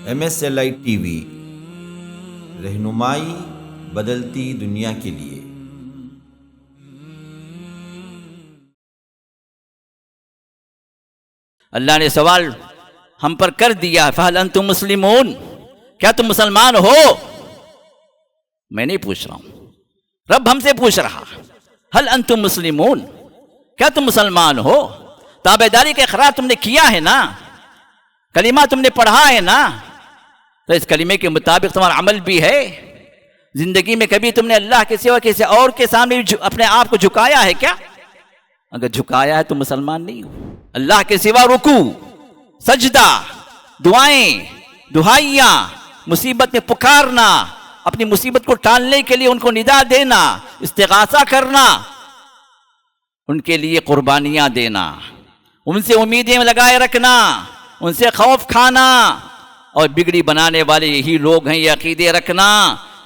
MSLI TV، رہنمائی بدلتی دنیا کے لیے۔ اللہ نے سوال ہم پر کر دیا، فَهَلْ أَنْتُمْ مُسْلِمُونَ، کیا تم مسلمان ہو؟ میں نہیں پوچھ رہا ہوں، رب ہم سے پوچھ رہا، هَلْ أَنْتُمْ مُسْلِمُونَ، کیا تم مسلمان ہو؟ تابعداری کا اقرار تم نے کیا ہے نا، کلمہ تم نے پڑھا ہے نا، تو اس کلمے کے مطابق تمہارا عمل بھی ہے؟ زندگی میں کبھی تم نے اللہ کے سوا کسی اور کے سامنے اپنے آپ کو جھکایا ہے کیا؟ اگر جھکایا ہے تو مسلمان نہیں ہو۔ اللہ کے سوا رکوع، سجدہ، دعائیں، دہائیاں، مصیبت میں پکارنا، اپنی مصیبت کو ٹالنے کے لیے ان کو ندا دینا، استغاثہ کرنا، ان کے لیے قربانیاں دینا، ان سے امیدیں لگائے رکھنا، ان سے خوف کھانا، اور بگڑی بنانے والے یہی لوگ ہیں، یہ عقیدے رکھنا،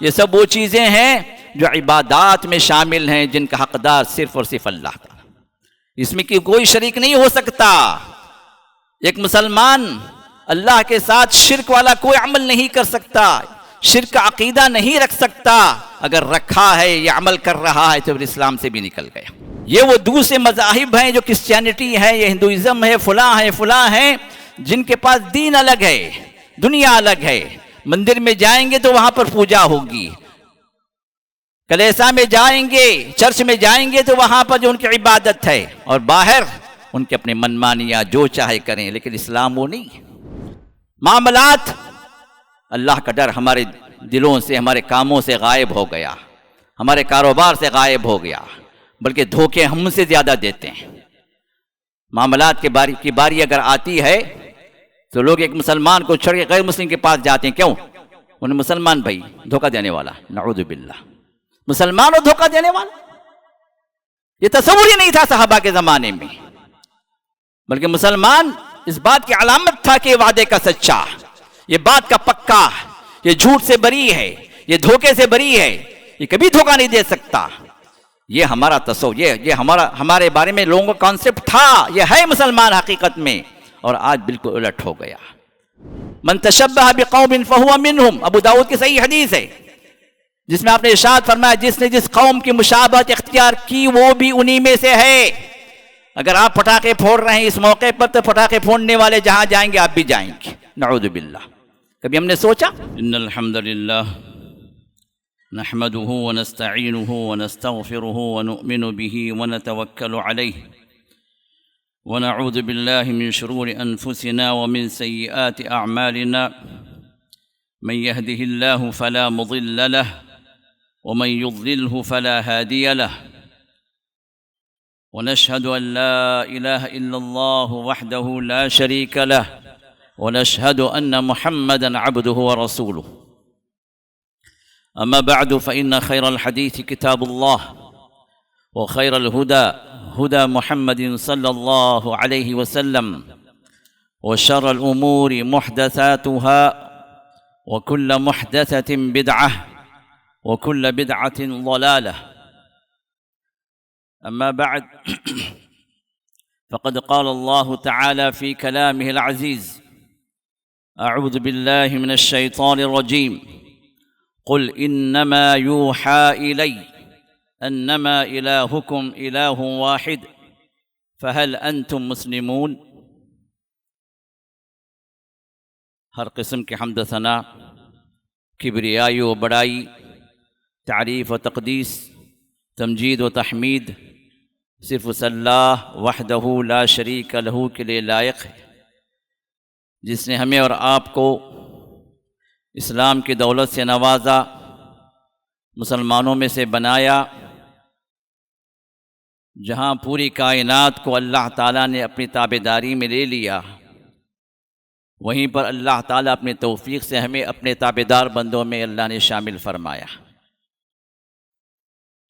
یہ سب وہ چیزیں ہیں جو عبادات میں شامل ہیں، جن کا حقدار صرف اور صرف اللہ کا، اس میں کوئی شریک نہیں ہو سکتا۔ ایک مسلمان اللہ کے ساتھ شرک والا کوئی عمل نہیں کر سکتا، شرک کا عقیدہ نہیں رکھ سکتا، اگر رکھا ہے یا عمل کر رہا ہے تو پھر اسلام سے بھی نکل گیا۔ یہ وہ دوسرے مذاہب ہیں جو کرسچینٹی ہے، یہ ہندوازم ہے، فلاں ہیں، جن کے پاس دین الگ ہے، دنیا الگ ہے۔ مندر میں جائیں گے تو وہاں پر پوجا ہوگی، کلیسا میں جائیں گے، چرچ میں جائیں گے تو وہاں پر جو ان کی عبادت ہے، اور باہر ان کے اپنے منمانیاں جو چاہے کریں، لیکن اسلام وہ نہیں۔ معاملات، اللہ کا ڈر ہمارے دلوں سے، ہمارے کاموں سے غائب ہو گیا، ہمارے کاروبار سے غائب ہو گیا، بلکہ دھوکے ہم سے زیادہ دیتے ہیں۔ معاملات کی باری اگر آتی ہے تو لوگ ایک مسلمان کو چھوڑ کے غیر مسلم کے پاس جاتے ہیں، کیوں؟ انہیں مسلمان بھائی دھوکہ دینے والا، نعوذ باللہ، مسلمان اور دھوکہ دینے والا، یہ تصور ہی نہیں تھا صحابہ کے زمانے میں، بلکہ مسلمان اس بات کی علامت تھا کہ یہ وعدے کا سچا، یہ بات کا پکا، یہ جھوٹ سے بری ہے، یہ دھوکے سے بری ہے، یہ کبھی دھوکہ نہیں دے سکتا۔ یہ ہمارا تصور، یہ ہمارے بارے میں لوگوں کا کانسیپٹ تھا، یہ ہے مسلمان حقیقت میں، اور آج بالکل الٹ ہو گیا۔ من تشبہ بقوم فہو منہم، ابو داؤد کی صحیح حدیث ہے، جس میں آپ نے ارشاد فرمایا جس نے جس قوم کی مشابہت اختیار کی وہ بھی انہی میں سے ہے۔ اگر آپ پٹاخے پھوڑ رہے ہیں اس موقع پر تو پٹاخے پھوڑنے والے جہاں جائیں گے آپ بھی جائیں گے، نعوذ باللہ۔ کبھی ہم نے سوچا؟ ان الحمد للہ نحمده ونستعینه ونستغفره ونؤمن به ونتوکل علیہ ونعوذ باللہ من شرور انفسنا ومن سیئات اعمالنا، من يهده الله فلا مضل له ومن يضلله فلا هادي له، ونشهد أن لا إله إلا الله وحده لا شريك له، ونشهد أن محمدًا عبده ورسوله، أما بعد فإن خير الحديث كتاب الله، وخير الهدى هدى محمد صلى الله عليه وسلم، وشر الأمور محدثاتها، وكل محدثة بدعة، وكل بدعة ضلالة، أما بعد فقد قال الله تعالى في كلامه العزيز: أعوذ بالله من الشيطان الرجيم، قل إنما يوحى إلي أنما إلهكم إله واحد فهل أنتم مسلمون۔ ہر قسم کے حمد و ثنا، کبریائی و بڑائی، تعریف و تقدیس، تمجید و تحمید صرف اس اللہ وحدہ لا شریک لہ کے لیے لائق ہے، جس نے ہمیں اور آپ کو اسلام کی دولت سے نوازا، مسلمانوں میں سے بنایا، جہاں پوری کائنات کو اللہ تعالیٰ نے اپنی تابعداری میں لے لیا، وہیں پر اللہ تعالیٰ اپنی توفیق سے ہمیں اپنے تابعدار بندوں میں اللہ نے شامل فرمایا۔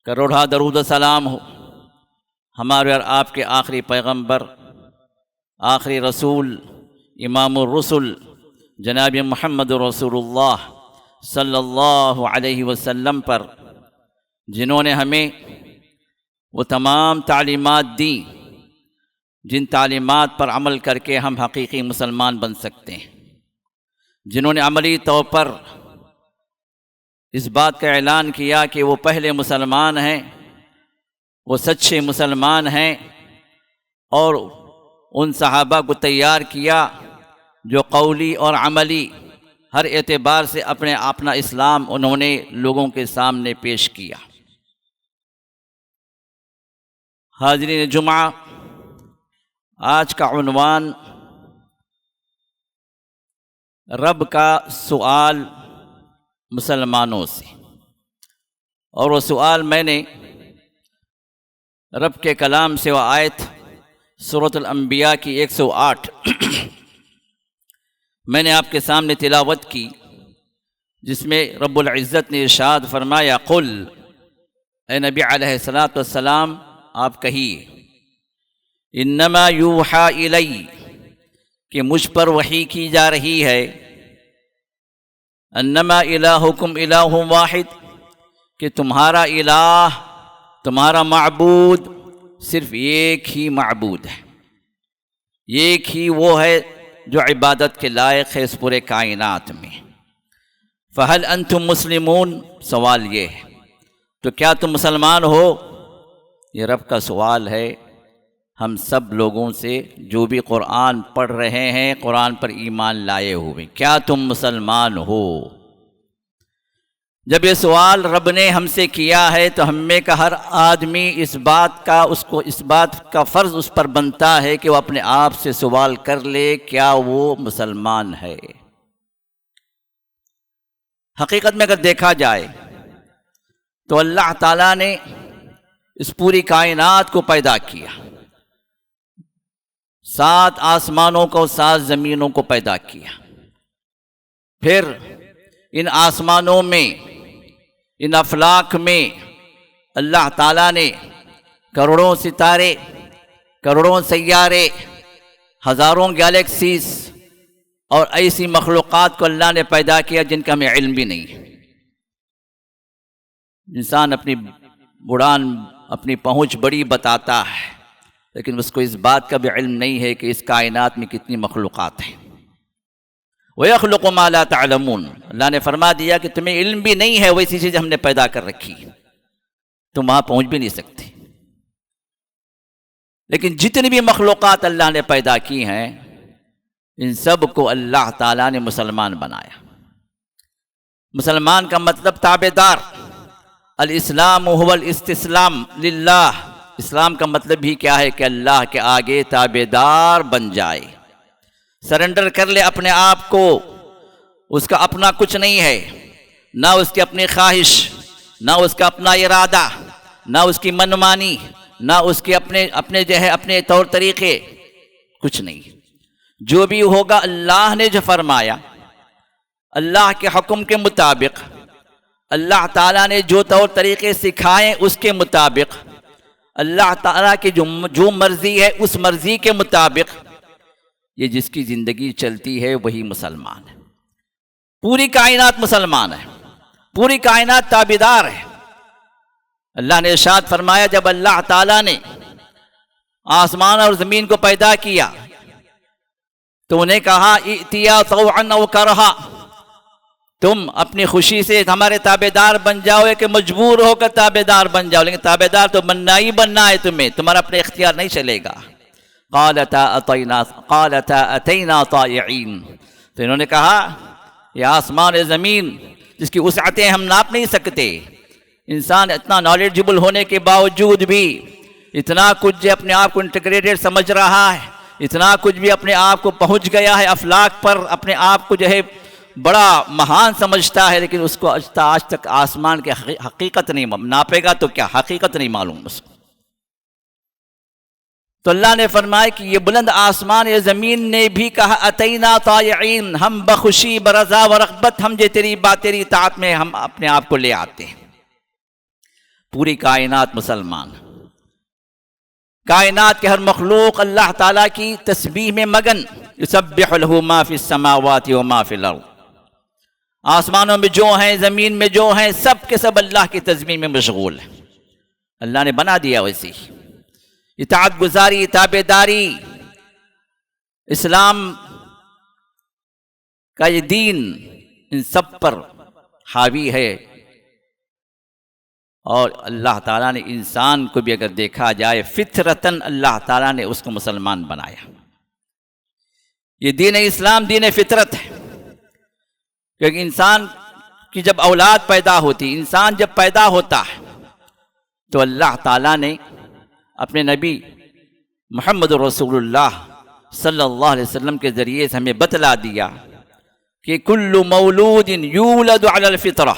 کروڑا درود و سلام ہو ہمارے اور آپ کے آخری پیغمبر، آخری رسول، امام الرسل جناب محمد رسول اللہ صلی اللہ علیہ وسلم پر، جنہوں نے ہمیں وہ تمام تعلیمات دیں جن تعلیمات پر عمل کر کے ہم حقیقی مسلمان بن سکتے ہیں، جنہوں نے عملی طور پر اس بات کا اعلان کیا کہ وہ پہلے مسلمان ہیں، وہ سچے مسلمان ہیں، اور ان صحابہ کو تیار کیا جو قولی اور عملی ہر اعتبار سے اپنا اسلام انہوں نے لوگوں کے سامنے پیش کیا۔ حاضرین جمعہ، آج کا عنوان رب کا سوال مسلمانوں سے، اور وہ سوال میں نے رب کے کلام سے، وہ آیت سورۃ الانبیاء کی 108 میں نے آپ کے سامنے تلاوت کی، جس میں رب العزت نے ارشاد فرمایا، قل، اے نبی علیہ الصلاۃ والسلام آپ کہیے، انما یوحی الی، کہ مجھ پر وحی کی جا رہی ہے، انما الہکم الہ واحد، کہ تمہارا الہ، تمہارا معبود صرف ایک ہی معبود ہے، ایک ہی وہ ہے جو عبادت کے لائق ہے اس پورے کائنات میں۔ فہل انتم مسلمون، سوال یہ ہے تو کیا تم مسلمان ہو؟ یہ رب کا سوال ہے ہم سب لوگوں سے جو بھی قرآن پڑھ رہے ہیں، قرآن پر ایمان لائے ہوئے، کیا تم مسلمان ہو؟ جب یہ سوال رب نے ہم سے کیا ہے تو ہم میں کا ہر آدمی اس بات کا فرض اس پر بنتا ہے کہ وہ اپنے آپ سے سوال کر لے، کیا وہ مسلمان ہے؟ حقیقت میں اگر دیکھا جائے تو اللہ تعالیٰ نے اس پوری کائنات کو پیدا کیا، 7 آسمانوں کو 7 زمینوں کو پیدا کیا، پھر ان آسمانوں میں، ان افلاک میں اللہ تعالیٰ نے کروڑوں ستارے، کروڑوں سیارے، ہزاروں گیلیکسیز اور ایسی مخلوقات کو اللہ نے پیدا کیا جن کا ہمیں علم بھی نہیں ہے۔ انسان اپنی اڑان، اپنی پہنچ بڑی بتاتا ہے، لیکن اس کو اس بات کا بھی علم نہیں ہے کہ اس کائنات میں کتنی مخلوقات ہیں۔ وَيَخْلُقُ مَا لَا تَعْلَمُونَ، اللہ نے فرما دیا کہ تمہیں علم بھی نہیں ہے، ویسی چیزیں ہم نے پیدا کر رکھی، تم وہاں پہنچ بھی نہیں سکتے۔ لیکن جتنی بھی مخلوقات اللہ نے پیدا کی ہیں، ان سب کو اللہ تعالیٰ نے مسلمان بنایا۔ مسلمان کا مطلب تابعدار، الاسلام هو الاستسلام للہ، اسلام کا مطلب ہی کیا ہے کہ اللہ کے آگے تابعدار بن جائے، سرنڈر کر لے اپنے آپ کو، اس کا اپنا کچھ نہیں ہے، نہ اس کی اپنی خواہش، نہ اس کا اپنا ارادہ، نہ اس کی منمانی، نہ اس کے اپنے طور طریقے، کچھ نہیں۔ جو بھی ہوگا اللہ نے جو فرمایا، اللہ کے حکم کے مطابق، اللہ تعالیٰ نے جو طور طریقے سکھائے اس کے مطابق، اللہ تعالیٰ کی جو مرضی ہے اس مرضی کے مطابق یہ جس کی زندگی چلتی ہے وہی مسلمان ہے۔ پوری کائنات مسلمان ہے، پوری کائنات تابعدار ہے۔ اللہ نے ارشاد فرمایا، جب اللہ تعالیٰ نے آسمان اور زمین کو پیدا کیا تو انہیں کہا ائتیا طوعا او کرہا، تم اپنی خوشی سے ہمارے تابعدار بن جاؤ کہ مجبور ہو کر تابعدار بن جاؤ، لیکن تابعدار تو بننا ہی بننا ہے تمہیں، تمہارا اپنے اختیار نہیں چلے گا۔ قالتا اتینا طائعین، تو انہوں نے کہا یہ آسمان زمین جس کی وسعتیں ہم ناپ نہیں سکتے، انسان اتنا نالجبل ہونے کے باوجود بھی اتنا کچھ جو اپنے آپ کو انٹیگریٹڈ سمجھ رہا ہے، اتنا کچھ بھی اپنے آپ کو پہنچ گیا ہے افلاک پر، اپنے آپ کو جو ہے بڑا مہان سمجھتا ہے، لیکن اس کو آج تک آسمان کی حقیقت نہیں ناپے گا تو کیا حقیقت نہیں معلوم اس کو۔ تو اللہ نے فرمایا کہ یہ بلند آسمان یا زمین نے بھی کہا اتینا طائعین، ہم بخوشی برضا و رغبت ہم تیری اطاعت میں ہم اپنے آپ کو لے آتے ہیں۔ پوری کائنات مسلمان، کائنات کے ہر مخلوق اللہ تعالیٰ کی تسبیح میں مگن، یسبح لہ ما فی السماوات و ما فی الارض، آسمانوں میں جو ہیں، زمین میں جو ہیں، سب کے سب اللہ کی تسبیح میں مشغول ہیں۔ اللہ نے بنا دیا ویسی اطاعت گزاری، تابعداری، اسلام کا یہ دین ان سب پر حاوی ہے، اور اللہ تعالیٰ نے انسان کو بھی اگر دیکھا جائے فطرتاً اللہ تعالیٰ نے اس کو مسلمان بنایا۔ یہ دین اسلام دین فطرت ہے، کیونکہ انسان کی جب اولاد پیدا ہوتی، انسان جب پیدا ہوتا ہے تو اللہ تعالیٰ نے اپنے نبی محمد رسول اللہ صلی اللہ علیہ وسلم کے ذریعے سے ہمیں بتلا دیا کہ کل مولود یولد علی الفطرہ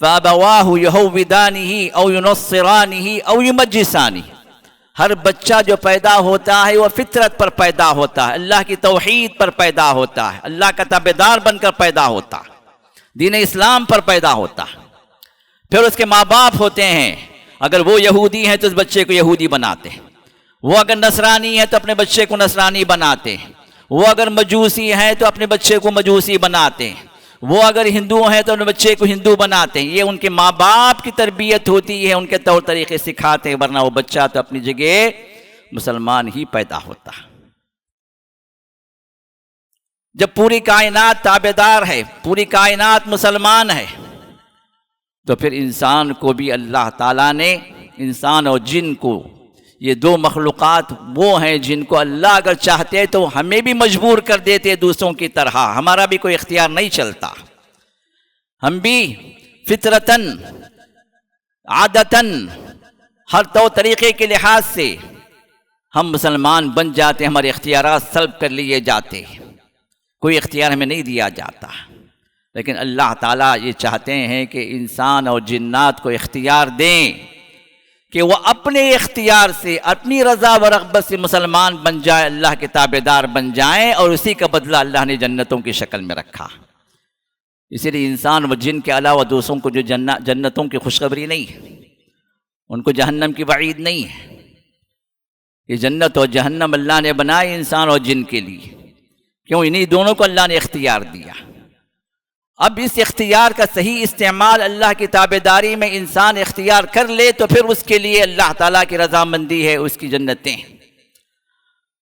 فابواہ یہودانہ او ینصرانہ او یمجسانہ، ہر بچہ جو پیدا ہوتا ہے وہ فطرت پر پیدا ہوتا ہے، اللہ کی توحید پر پیدا ہوتا ہے، اللہ کا تابعدار بن کر پیدا ہوتا ہے، دین اسلام پر پیدا ہوتا ہے۔ پھر اس کے ماں باپ ہوتے ہیں، اگر وہ یہودی ہیں تو اس بچے کو یہودی بناتے ہیں، وہ اگر نصرانی ہے تو اپنے بچے کو نصرانی بناتے ہیں، وہ اگر مجوسی ہیں تو اپنے بچے کو مجوسی بناتے ہیں، وہ اگر ہندو ہیں تو اپنے بچے کو ہندو بناتے ہیں۔ یہ ان کے ماں باپ کی تربیت ہوتی ہے، ان کے طور طریقے سکھاتے ہیں، ورنہ وہ بچہ تو اپنی جگہ مسلمان ہی پیدا ہوتا ہے۔ جب پوری کائنات تابعدار ہے، پوری کائنات مسلمان ہے، تو پھر انسان کو بھی اللہ تعالیٰ نے، انسان اور جن کو، یہ دو مخلوقات وہ ہیں جن کو اللہ اگر چاہتے تو ہمیں بھی مجبور کر دیتے دوسروں کی طرح، ہمارا بھی کوئی اختیار نہیں چلتا، ہم بھی فطرتاً عادتاً ہر طور طریقے کے لحاظ سے ہم مسلمان بن جاتے، ہمارے اختیارات سلب کر لیے جاتے، کوئی اختیار ہمیں نہیں دیا جاتا۔ لیکن اللہ تعالیٰ یہ چاہتے ہیں کہ انسان اور جنات کو اختیار دیں کہ وہ اپنے اختیار سے، اپنی رضا و رغبت سے مسلمان بن جائے، اللہ کے تابعدار بن جائیں، اور اسی کا بدلہ اللہ نے جنتوں کی شکل میں رکھا۔ اسی لیے انسان و جن کے علاوہ دوسروں کو جو جنتوں کی خوشخبری نہیں ہے، ان کو جہنم کی وعید نہیں ہے۔ یہ جنت اور جہنم اللہ نے بنائی انسان اور جن کے لیے، کیوں؟ انہی دونوں کو اللہ نے اختیار دیا۔ اب اس اختیار کا صحیح استعمال اللہ کی تابعداری میں انسان اختیار کر لے تو پھر اس کے لیے اللہ تعالیٰ کی رضامندی ہے، اس کی جنتیں۔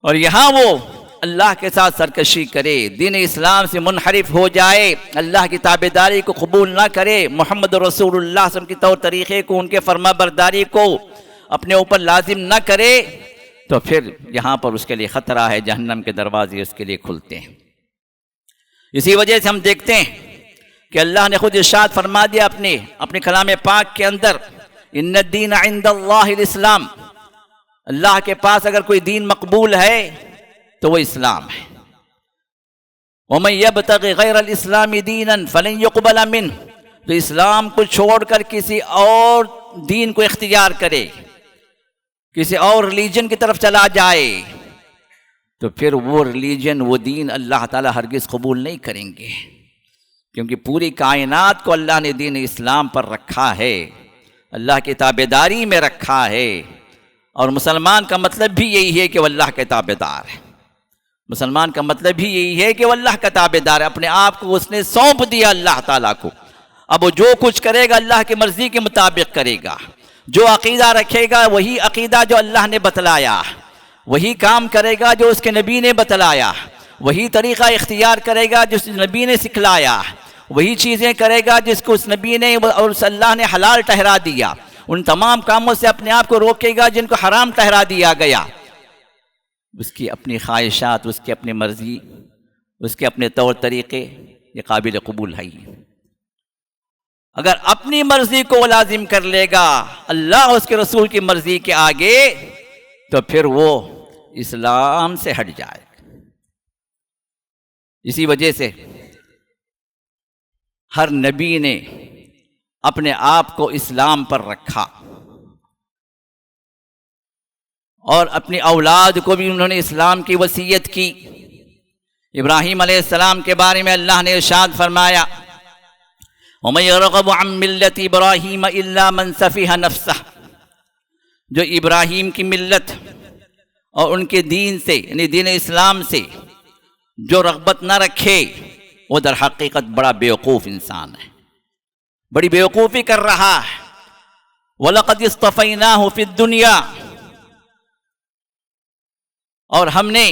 اور یہاں وہ اللہ کے ساتھ سرکشی کرے، دین اسلام سے منحرف ہو جائے، اللہ کی تابعداری کو قبول نہ کرے، محمد رسول اللہ صلی اللہ علیہ وسلم کی طور طریقے کو، ان کے فرما برداری کو اپنے اوپر لازم نہ کرے، تو پھر یہاں پر اس کے لیے خطرہ ہے، جہنم کے دروازے اس کے لیے کھلتے ہیں۔ اسی وجہ سے ہم دیکھتے ہیں کہ اللہ نے خود ارشاد فرما دیا اپنے کلام پاک کے اندر، ان الدین عند اللہ الاسلام، اللہ کے پاس اگر کوئی دین مقبول ہے تو وہ اسلام ہے۔ ومن یبتغ غیر الاسلام دینا فلن یقبل منہ، تو اسلام کو چھوڑ کر کسی اور دین کو اختیار کرے، کسی اور ریلیجن کی طرف چلا جائے، تو پھر وہ ریلیجن، وہ دین اللہ تعالیٰ ہرگز قبول نہیں کریں گے، کیونکہ پوری کائنات کو اللہ نے دین اسلام پر رکھا ہے، اللہ کی تابعداری میں رکھا ہے۔ اور مسلمان کا مطلب بھی یہی ہے کہ وہ اللہ کے تابعدار ہے، مسلمان کا مطلب بھی یہی ہے کہ وہ اللہ کا تابعدار ہے، اپنے آپ کو اس نے سونپ دیا اللہ تعالیٰ کو۔ اب وہ جو کچھ کرے گا اللہ کی مرضی کے مطابق کرے گا، جو عقیدہ رکھے گا وہی عقیدہ جو اللہ نے بتلایا، وہی کام کرے گا جو اس کے نبی نے بتلایا، وہی طریقہ اختیار کرے گا جس نبی نے سکھلایا، وہی چیزیں کرے گا جس کو اس نبی نے اور اس اللہ نے حلال ٹھہرا دیا، ان تمام کاموں سے اپنے آپ کو روکے گا جن کو حرام ٹھہرا دیا گیا۔ اس کی اپنی خواہشات، اس کی اپنی مرضی، اس کے اپنے طور طریقے، یہ قابل قبول ہے۔ اگر اپنی مرضی کو وہ لازم کر لے گا اللہ اس کے رسول کی مرضی کے آگے، تو پھر وہ اسلام سے ہٹ جائے گا۔ اسی وجہ سے ہر نبی نے اپنے آپ کو اسلام پر رکھا، اور اپنی اولاد کو بھی انہوں نے اسلام کی وصیت کی۔ ابراہیم علیہ السلام کے بارے میں اللہ نے ارشاد فرمایا، وَمَن يَرْغَبُ عَن مِّلَّةِ إِبْرَاهِيمَ إِلَّا مَن سَفِهَ نَفْسَهُ، جو ابراہیم کی ملت اور ان کے دین سے، یعنی دین اسلام سے جو رغبت نہ رکھے، وہ در حقیقت بڑا بیوقوف انسان ہے، بڑی بیوقوفی کر رہا ہے۔ وَلَقَدِ اصْطَفَيْنَاهُ فِي الدُّنْيَا، اور ہم نے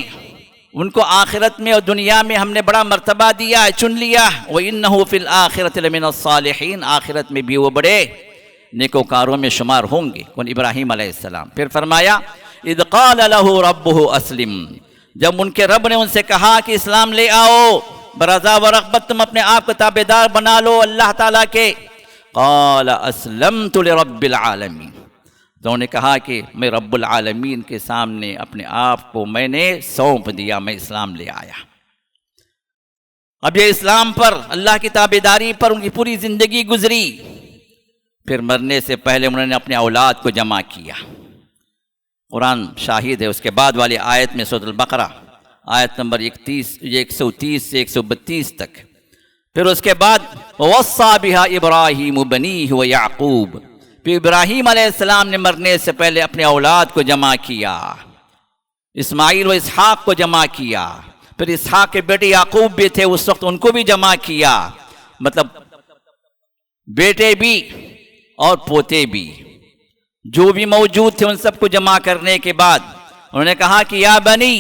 ان کو آخرت میں اور دنیا میں ہم نے بڑا مرتبہ دیا ہے، چن لیا. وَإِنَّهُ فِي الْآخِرَةِ لَمِنَ الصَّالِحِينَ، آخرت میں بھی وہ بڑے نیکوکاروں میں شمار ہوں گے. کون؟ ابراہیم علیہ السلام. پھر فرمایا اِذْ قَالَ لَهُ رَبُّهُ أَسْلِمْ، جب ان کے رب نے ان سے کہا کہ اسلام لے آؤ، برضا و رغبت تم اپنے آپ کو تابعدار بنا لو اللہ تعالیٰ کے. قال اسلمت لرب العالمین، تو انہوں نے کہا کہ میں رب العالمین کے سامنے اپنے آپ کو میں نے سونپ دیا، میں اسلام لے آیا. اب یہ اسلام پر، اللہ کی تابعداری پر ان کی پوری زندگی گزری. پھر مرنے سے پہلے انہوں نے اپنے اولاد کو جمع کیا. قرآن شاہد ہے. اس کے بعد والی آیت میں سورۃ البقرہ آیت نمبر 130 سے 132 تک. پھر اس کے بعد وَوَصَّى بِهَا إِبْرَاهِيمُ بَنِيهِ وَيَعْقُوبُ، پھر ابراہیم علیہ السلام نے مرنے سے پہلے اپنے اولاد کو جمع کیا، اسماعیل و اسحاق کو جمع کیا. پھر اسحاق کے بیٹے یعقوب بھی تھے اس وقت، ان کو بھی جمع کیا. مطلب بیٹے بھی اور پوتے بھی جو بھی موجود تھے ان سب کو جمع کرنے کے بعد انہوں نے کہا کہ یا بنی،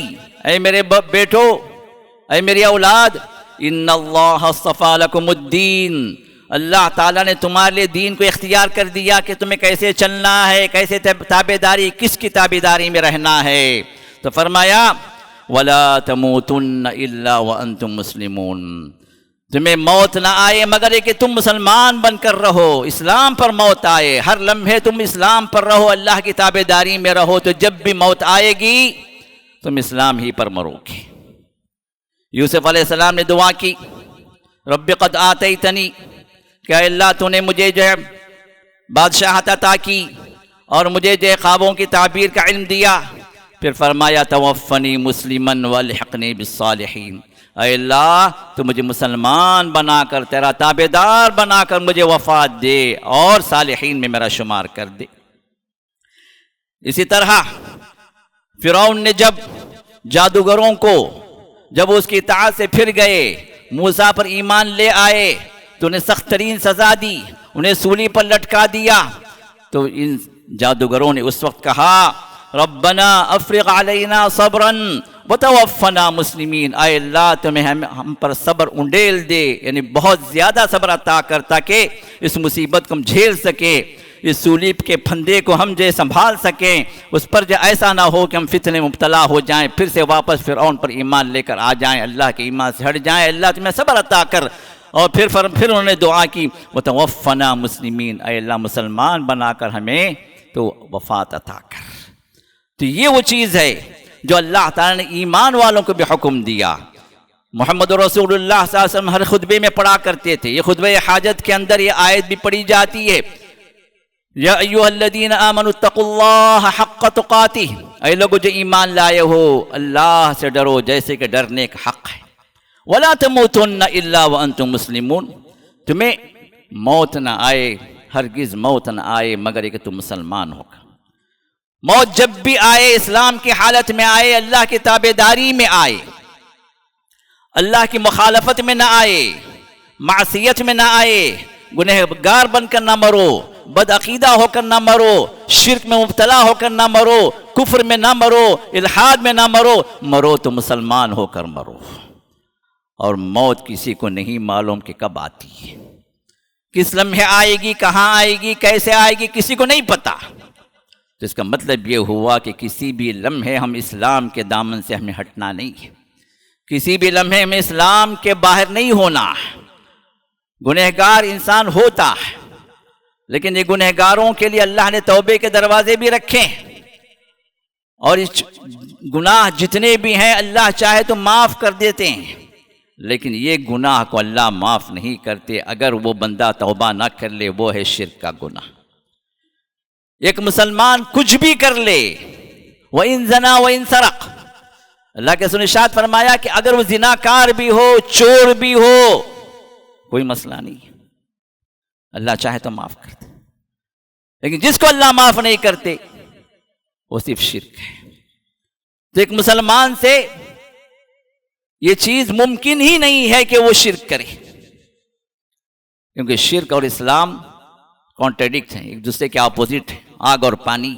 اے میرے بیٹو، اے میری اولاد، ان اللہ اصطفیٰ لکم الدین، اللہ تعالیٰ نے تمہارے لیے دین کو اختیار کر دیا کہ تمہیں کیسے چلنا ہے، کیسے تابعداری، کس کی تابعداری میں رہنا ہے. تو فرمایا وَلَا تَمُوتُنَّ إِلَّا وَأَنْتُمْ مُسْلِمُونَ، تمہیں موت نہ آئے مگر یہ کہ تم مسلمان بن کر رہو، اسلام پر موت آئے. ہر لمحے تم اسلام پر رہو، اللہ کی تابعداری میں رہو، تو جب بھی موت آئے گی تم اسلام ہی پر مرو گے. یوسف علیہ السلام نے دعا کی رب قد آتیتنی، کہ اللہ تو نے مجھے جو ہے بادشاہت عطا کی اور مجھے جو ہے خوابوں کی تعبیر کا علم دیا. پھر فرمایا توفنی مسلمن والحقنی بالصالحین، اے اللہ تو مجھے مسلمان بنا کر، تیرا تابعدار بنا کر مجھے وفات دے اور صالحین میں میرا شمار کر دے. اسی طرح فرعون نے جب جادوگروں کو، جب اس کی اطاعت سے پھر گئے، موسیٰ پر ایمان لے آئے تو انہیں سخت ترین سزا دی، انہیں سولی پر لٹکا دیا. تو ان جادوگروں نے اس وقت کہا ربنا افرغ علینا صبرا وتوفنا مسلمین، اے اللہ تمہیں ہم پر صبر انڈیل دے، یعنی بہت زیادہ صبر عطا کر تاکہ اس مصیبت کو ہم جھیل سکیں، اس سولیب کے پھندے کو ہم جو سنبھال سکیں، اس پر جو ایسا نہ ہو کہ ہم فتنے میں مبتلا ہو جائیں، پھر سے واپس فرعون پر ایمان لے کر آ جائیں، اللہ کے ایمان سے ہٹ جائیں. اللہ تمہیں صبر عطا کر. اور پھر انہوں نے دعا کی وتوفنا مسلمین، اے اللہ مسلمان بنا کر ہمیں تو وفات عطا کر. تو یہ وہ چیز ہے جو اللہ تعالیٰ نے ایمان والوں کو بھی حکم دیا. محمد رسول اللہ صلی اللہ علیہ وسلم ہر خطبے میں پڑھا کرتے تھے. یہ خطبہ حاجت کے اندر یہ آیت بھی پڑھی جاتی ہے، یا ایھا الذین آمنوا اتقوا اللہ حق تقاتہ، اے لوگو جو ایمان لائے ہو اللہ سے ڈرو جیسے کہ ڈرنے کا حق ہے. ولا تموتن الا وانتم مسلمون، تمہیں موت نہ آئے، ہرگز موت نہ آئے مگر یہ کہ تم مسلمان ہوگا. موت جب بھی آئے اسلام کی حالت میں آئے، اللہ کی تابعداری میں آئے، اللہ کی مخالفت میں نہ آئے، معصیت میں نہ آئے، گنہگار بن کر نہ مرو، بد عقیدہ ہو کر نہ مرو، شرک میں مبتلا ہو کر نہ مرو، کفر میں نہ مرو، الحاد میں نہ مرو، مرو تو مسلمان ہو کر مرو. اور موت کسی کو نہیں معلوم کہ کب آتی ہے، کس لمحے آئے گی، کہاں آئے گی، کیسے آئے گی، کسی کو نہیں پتا. تو اس کا مطلب یہ ہوا کہ کسی بھی لمحے ہم اسلام کے دامن سے ہمیں ہٹنا نہیں ہے، کسی بھی لمحے ہمیں اسلام کے باہر نہیں ہونا. گنہگار انسان ہوتا ہے لیکن یہ گنہگاروں کے لیے اللہ نے توبے کے دروازے بھی رکھے ہیں، اور اس گناہ جتنے بھی ہیں اللہ چاہے تو معاف کر دیتے ہیں، لیکن یہ گناہ کو اللہ معاف نہیں کرتے اگر وہ بندہ توبہ نہ کر لے. وہ ہے شرک کا گناہ. ایک مسلمان کچھ بھی کر لے، وَإِن زَنَا وَإِن سَرَقَ، اللہ کے رسول نے ارشاد فرمایا کہ اگر وہ زناکار بھی ہو، چور بھی ہو، کوئی مسئلہ نہیں، اللہ چاہے تو معاف کرتے. لیکن جس کو اللہ معاف نہیں کرتے وہ صرف شرک ہے. تو ایک مسلمان سے یہ چیز ممکن ہی نہیں ہے کہ وہ شرک کرے، کیونکہ شرک اور اسلام کانٹرڈکٹ ہیں، ایک دوسرے کے اپوزٹ ہیں، آگ اور پانی،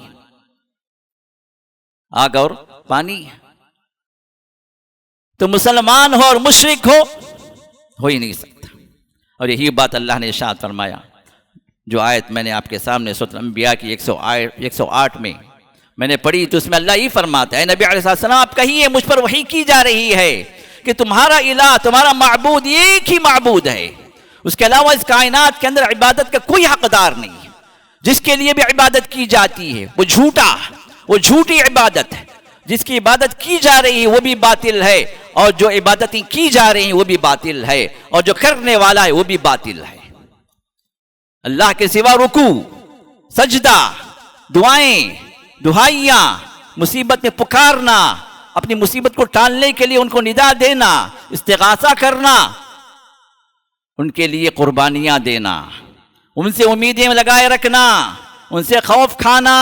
آگ اور پانی. تو مسلمان ہو اور مشرک ہو ہی نہیں سکتا۔ اور یہی بات اللہ نے ارشاد فرمایا، جو آیت میں نے آپ کے سامنے سورۃ الانبیاء کی 108 میں نے پڑھی، تو اس میں اللہ ہی فرماتا ہے، نبی علیہ السلام آپ کہیے مجھ پر وحی کی جا رہی ہے کہ تمہارا الہ، تمہارا معبود ایک ہی معبود ہے، اس کے علاوہ اس کائنات کے اندر عبادت کا کوئی حقدار نہیں ہے۔ جس کے لیے بھی عبادت کی جاتی ہے وہ جھوٹی عبادت ہے، جس کی عبادت کی جا رہی ہے وہ بھی باطل ہے، اور جو عبادتیں کی جا رہی ہیں وہ بھی باطل ہے، اور جو کرنے والا ہے وہ بھی باطل ہے۔ اللہ کے سوا رکوع، سجدہ، دعائیں، دہائیاں، مصیبت میں پکارنا، اپنی مصیبت کو ٹالنے کے لیے ان کو ندا دینا، استغاثہ کرنا، ان کے لیے قربانیاں دینا، ان سے امیدیں لگائے رکھنا، ان سے خوف کھانا،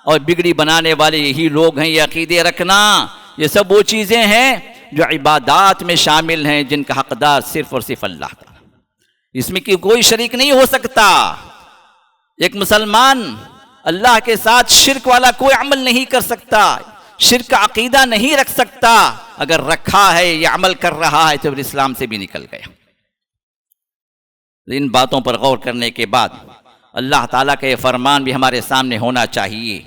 اور بگڑی بنانے والے یہی لوگ ہیں، یہ عقیدے رکھنا، یہ سب وہ چیزیں ہیں جو عبادات میں شامل ہیں، جن کا حقدار صرف اور صرف اللہ کا، اس میں کوئی شریک نہیں ہو سکتا۔ ایک مسلمان اللہ کے ساتھ شرک والا کوئی عمل نہیں کر سکتا، شرک کا عقیدہ نہیں رکھ سکتا، اگر رکھا ہے یا عمل کر رہا ہے تو پھر اسلام سے بھی نکل گیا۔ ان باتوں پر غور کرنے کے بعد اللہ تعالیٰ کا یہ فرمان بھی ہمارے سامنے ہونا چاہیے،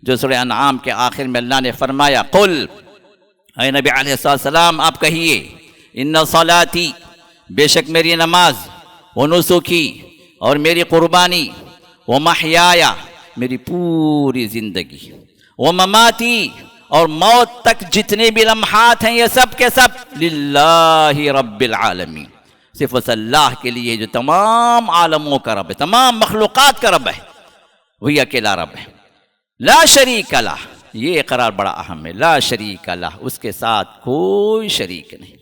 جو سورہ انعام کے آخر میں اللہ نے فرمایا، قل، اے نبی علیہ السلام آپ کہیے، ان صلاتی، بے شک میری نماز، ونسکی، اور میری قربانی، ومحیایا، میری پوری زندگی، ومماتی، اور موت تک جتنے بھی لمحات ہیں یہ سب کے سب، للہ رب العالمین، صرف اس اللہ کے لیے جو تمام عالموں کا رب ہے، تمام مخلوقات کا رب ہے، وہی اکیلا رب ہے، لا شریک لہ، یہ اقرار بڑا اہم ہے، لا شریک لہ، اس کے ساتھ کوئی شریک نہیں،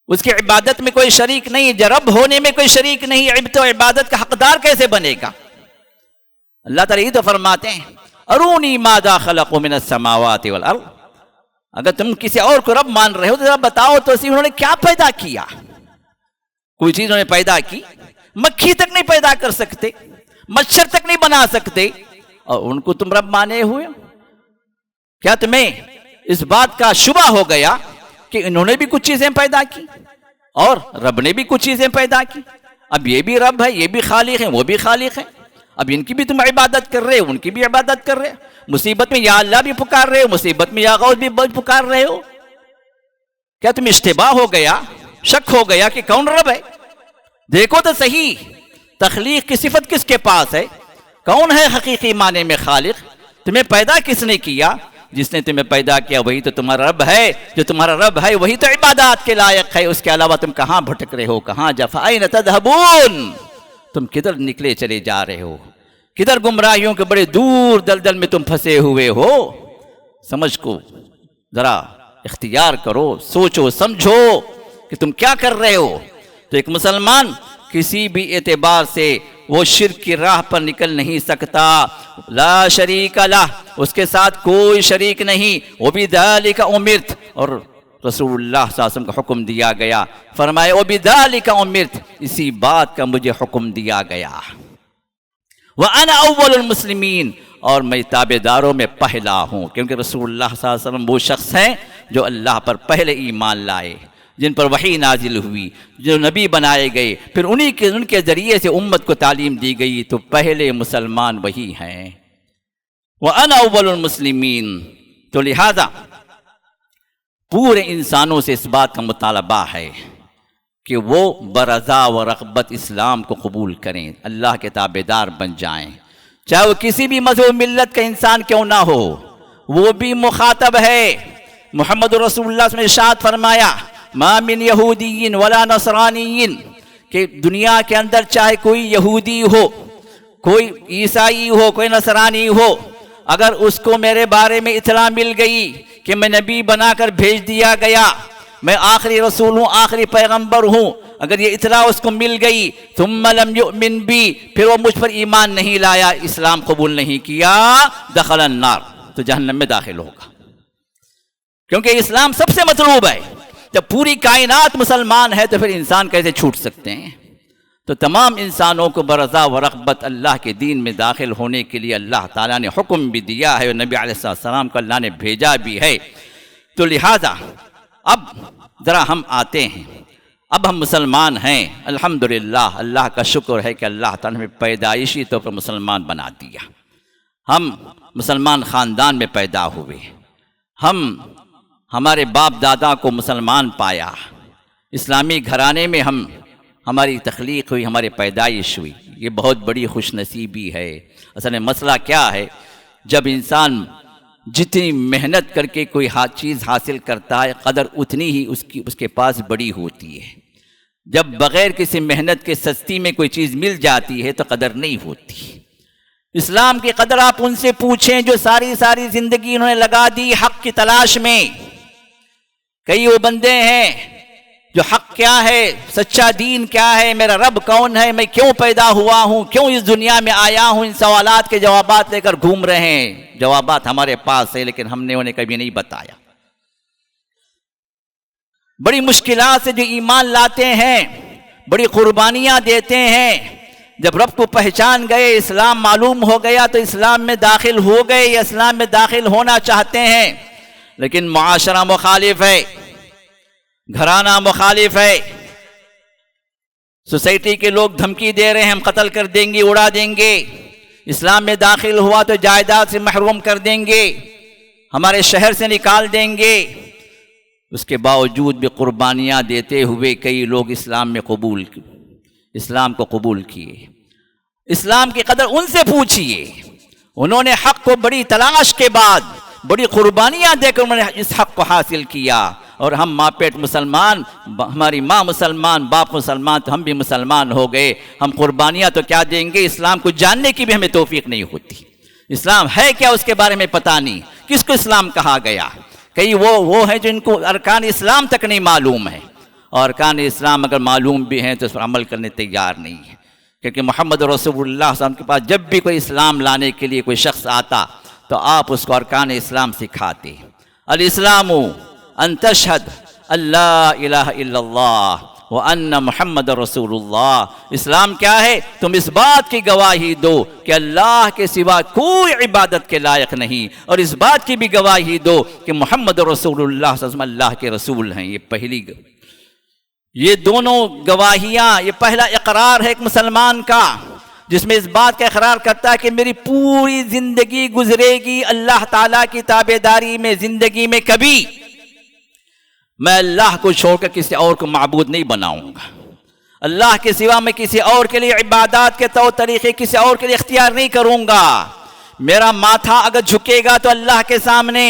اس کی عبادت میں کوئی شریک نہیں، رب ہونے میں کوئی شریک نہیں، تو عبادت کا حقدار کیسے بنے گا؟ اللہ تعالیٰ یہ تو فرماتے ہیں، ارونی ماذا خلقوا من السماوات والارض، اگر تم کسی اور کو رب مان رہے ہو تو ذرا بتاؤ تو صحیح انہوں نے کیا پیدا کیا؟ کوئی چیز انہوں نے پیدا کی؟ مکھی تک نہیں پیدا کر سکتے، مچھر تک نہیں بنا سکتے، اور ان کو تم رب مانے ہوئے؟ کیا تمہیں اس بات کا شبہ ہو گیا کہ انہوں نے بھی کچھ چیزیں پیدا کی اور رب نے بھی کچھ چیزیں پیدا کی؟ اب یہ بھی رب ہے، یہ بھی خالق ہے، وہ بھی خالق ہے، اب ان کی بھی تم عبادت کر رہے ہو، ان کی بھی عبادت کر رہے ہو، مصیبت میں یا اللہ بھی پکار رہے ہو، مصیبت میں یا غوث بھی پکار رہے ہو، کیا تم اشتباہ ہو گیا، شک ہو گیا کہ کون رب ہے؟ دیکھو تو صحیح، تخلیق کی صفت کس کے پاس ہے؟ کون ہے حقیقی معنی میں خالق؟ تمہیں پیدا کس نے کیا؟ جس نے تمہیں پیدا کیا وہی تو تمہارا رب ہے، جو تمہارا رب ہے وہی تو عبادات کے لائق ہے، اس کے علاوہ تم کہاں بھٹک رہے ہو، کہاں فأین تذهبون، تم کدھر نکلے چلے جا رہے ہو، کدھر گمراہیوں کے بڑے دور دلدل میں تم پھنسے ہوئے ہو؟ سمجھ کو ذرا اختیار کرو، سوچو سمجھو کہ تم کیا کر رہے ہو۔ تو ایک مسلمان کسی بھی اعتبار سے وہ شرک کی راہ پر نکل نہیں سکتا، لا شریک لہ، اس کے ساتھ کوئی شریک نہیں، وبذالک امرت، اور رسول اللہ صلی اللہ علیہ وسلم کا حکم دیا گیا، فرمایا وبذالک امرت، اسی بات کا مجھے حکم دیا گیا، وانا اول المسلمین، اور میں تابعداروں میں پہلا ہوں، کیونکہ رسول اللہ صلی اللہ علیہ وسلم وہ شخص ہیں جو اللہ پر پہلے ایمان لائے، جن پر وحی نازل ہوئی، جو نبی بنائے گئے، پھر ان کے ذریعے سے امت کو تعلیم دی گئی، تو پہلے مسلمان وہی ہیں، وَأَنَا أَوَّلُ الْمُسْلِمِينَ۔ تو لہذا پورے انسانوں سے اس بات کا مطالبہ ہے کہ وہ برضا و رغبت اسلام کو قبول کریں، اللہ کے تابعدار بن جائیں، چاہے وہ کسی بھی مذہب ملت کا انسان کیوں نہ ہو، وہ بھی مخاطب ہے۔ محمد رسول اللہ نے ارشاد فرمایا، ما من یہودی ولا نصرانی، کہ دنیا کے اندر چاہے کوئی یہودی ہو، کوئی عیسائی ہو، کوئی نصرانی ہو، اگر اس کو میرے بارے میں اطلاع مل گئی کہ میں نبی بنا کر بھیج دیا گیا، میں آخری رسول ہوں، آخری پیغمبر ہوں، اگر یہ اطلاع اس کو مل گئی، ثم لم یؤمن بی، پھر وہ مجھ پر ایمان نہیں لایا، اسلام قبول نہیں کیا، دخل النار، تو جہنم میں داخل ہوگا، کیونکہ اسلام سب سے مطلوب ہے۔ جب پوری کائنات مسلمان ہے تو پھر انسان کیسے چھوٹ سکتے ہیں؟ تو تمام انسانوں کو برضا و رغبت اللہ کے دین میں داخل ہونے کے لیے اللہ تعالیٰ نے حکم بھی دیا ہے، اور نبی علیہ السلام کو اللہ نے بھیجا بھی ہے۔ تو لہذا اب ذرا ہم آتے ہیں، اب ہم مسلمان ہیں، الحمدللہ، اللہ کا شکر ہے کہ اللہ تعالیٰ نے پیدائشی طور پر مسلمان بنا دیا۔ ہم مسلمان خاندان میں پیدا ہوئے، ہمارے باپ دادا کو مسلمان پایا، اسلامی گھرانے میں ہماری تخلیق ہوئی، ہماری پیدائش ہوئی، یہ بہت بڑی خوش نصیبی ہے۔ اصل میں مسئلہ کیا ہے، جب انسان جتنی محنت کر کے کوئی چیز حاصل کرتا ہے، قدر اتنی ہی اس کے پاس بڑی ہوتی ہے۔ جب بغیر کسی محنت کے سستی میں کوئی چیز مل جاتی ہے تو قدر نہیں ہوتی۔ اسلام کی قدر آپ ان سے پوچھیں جو ساری زندگی انہوں نے لگا دی حق کی تلاش میں۔ کئی وہ بندے ہیں جو حق کیا ہے، سچا دین کیا ہے، میرا رب کون ہے، میں کیوں پیدا ہوا ہوں، کیوں اس دنیا میں آیا ہوں، ان سوالات کے جوابات لے کر گھوم رہے ہیں۔ جوابات ہمارے پاس ہیں لیکن ہم نے انہیں کبھی نہیں بتایا۔ بڑی مشکلات سے جو ایمان لاتے ہیں، بڑی قربانیاں دیتے ہیں، جب رب کو پہچان گئے، اسلام معلوم ہو گیا تو اسلام میں داخل ہو گئے یا اسلام میں داخل ہونا چاہتے ہیں، لیکن معاشرہ مخالف ہے، گھرانہ مخالف ہے، سوسائٹی کے لوگ دھمکی دے رہے ہیں ہم قتل کر دیں گے، اڑا دیں گے، اسلام میں داخل ہوا تو جائیداد سے محروم کر دیں گے، ہمارے شہر سے نکال دیں گے۔ اس کے باوجود بھی قربانیاں دیتے ہوئے کئی لوگ اسلام کو قبول کیے۔ اسلام کی قدر ان سے پوچھئے، انہوں نے حق کو بڑی تلاش کے بعد بڑی قربانیاں دے کر انہوں نے اس حق کو حاصل کیا۔ اور ہم ماں پیٹ مسلمان، ہماری ماں مسلمان، باپ مسلمان، تو ہم بھی مسلمان ہو گئے۔ ہم قربانیاں تو کیا دیں گے، اسلام کو جاننے کی بھی ہمیں توفیق نہیں ہوتی۔ اسلام ہے کیا اس کے بارے میں پتہ نہیں، کس کو اسلام کہا گیا۔ کئی وہ ہیں جن کو ارکان اسلام تک نہیں معلوم ہے، اور ارکان اسلام اگر معلوم بھی ہیں تو اس پر عمل کرنے تیار نہیں ہے، کیونکہ محمد رسول اللہ صلی اللہ علیہ وسلم کے پاس جب بھی کوئی اسلام لانے کے لیے کوئی شخص آتا تو آپ اس کو ارکان اسلام سکھاتے۔ الاسلام ان تشہد اللہ الہ الا اللہ وان محمد رسول اللہ۔ اسلام کیا ہے، تم اس بات کی گواہی دو کہ اللہ کے سوا کوئی عبادت کے لائق نہیں، اور اس بات کی بھی گواہی دو کہ محمد رسول اللہ صلی اللہ علیہ وسلم اللہ کے رسول ہیں۔ یہ دونوں گواہیاں، یہ پہلا اقرار ہے ایک مسلمان کا، جس میں اس بات کا اقرار کرتا ہے کہ میری پوری زندگی گزرے گی اللہ تعالیٰ کی تابعداری میں، زندگی میں کبھی میں اللہ کو چھوڑ کر کسی اور کو معبود نہیں بناؤں گا، اللہ کے سوا میں کسی اور کے لیے عبادات کے طور طریقے کسی اور کے لیے اختیار نہیں کروں گا۔ میرا ماتھا اگر جھکے گا تو اللہ کے سامنے،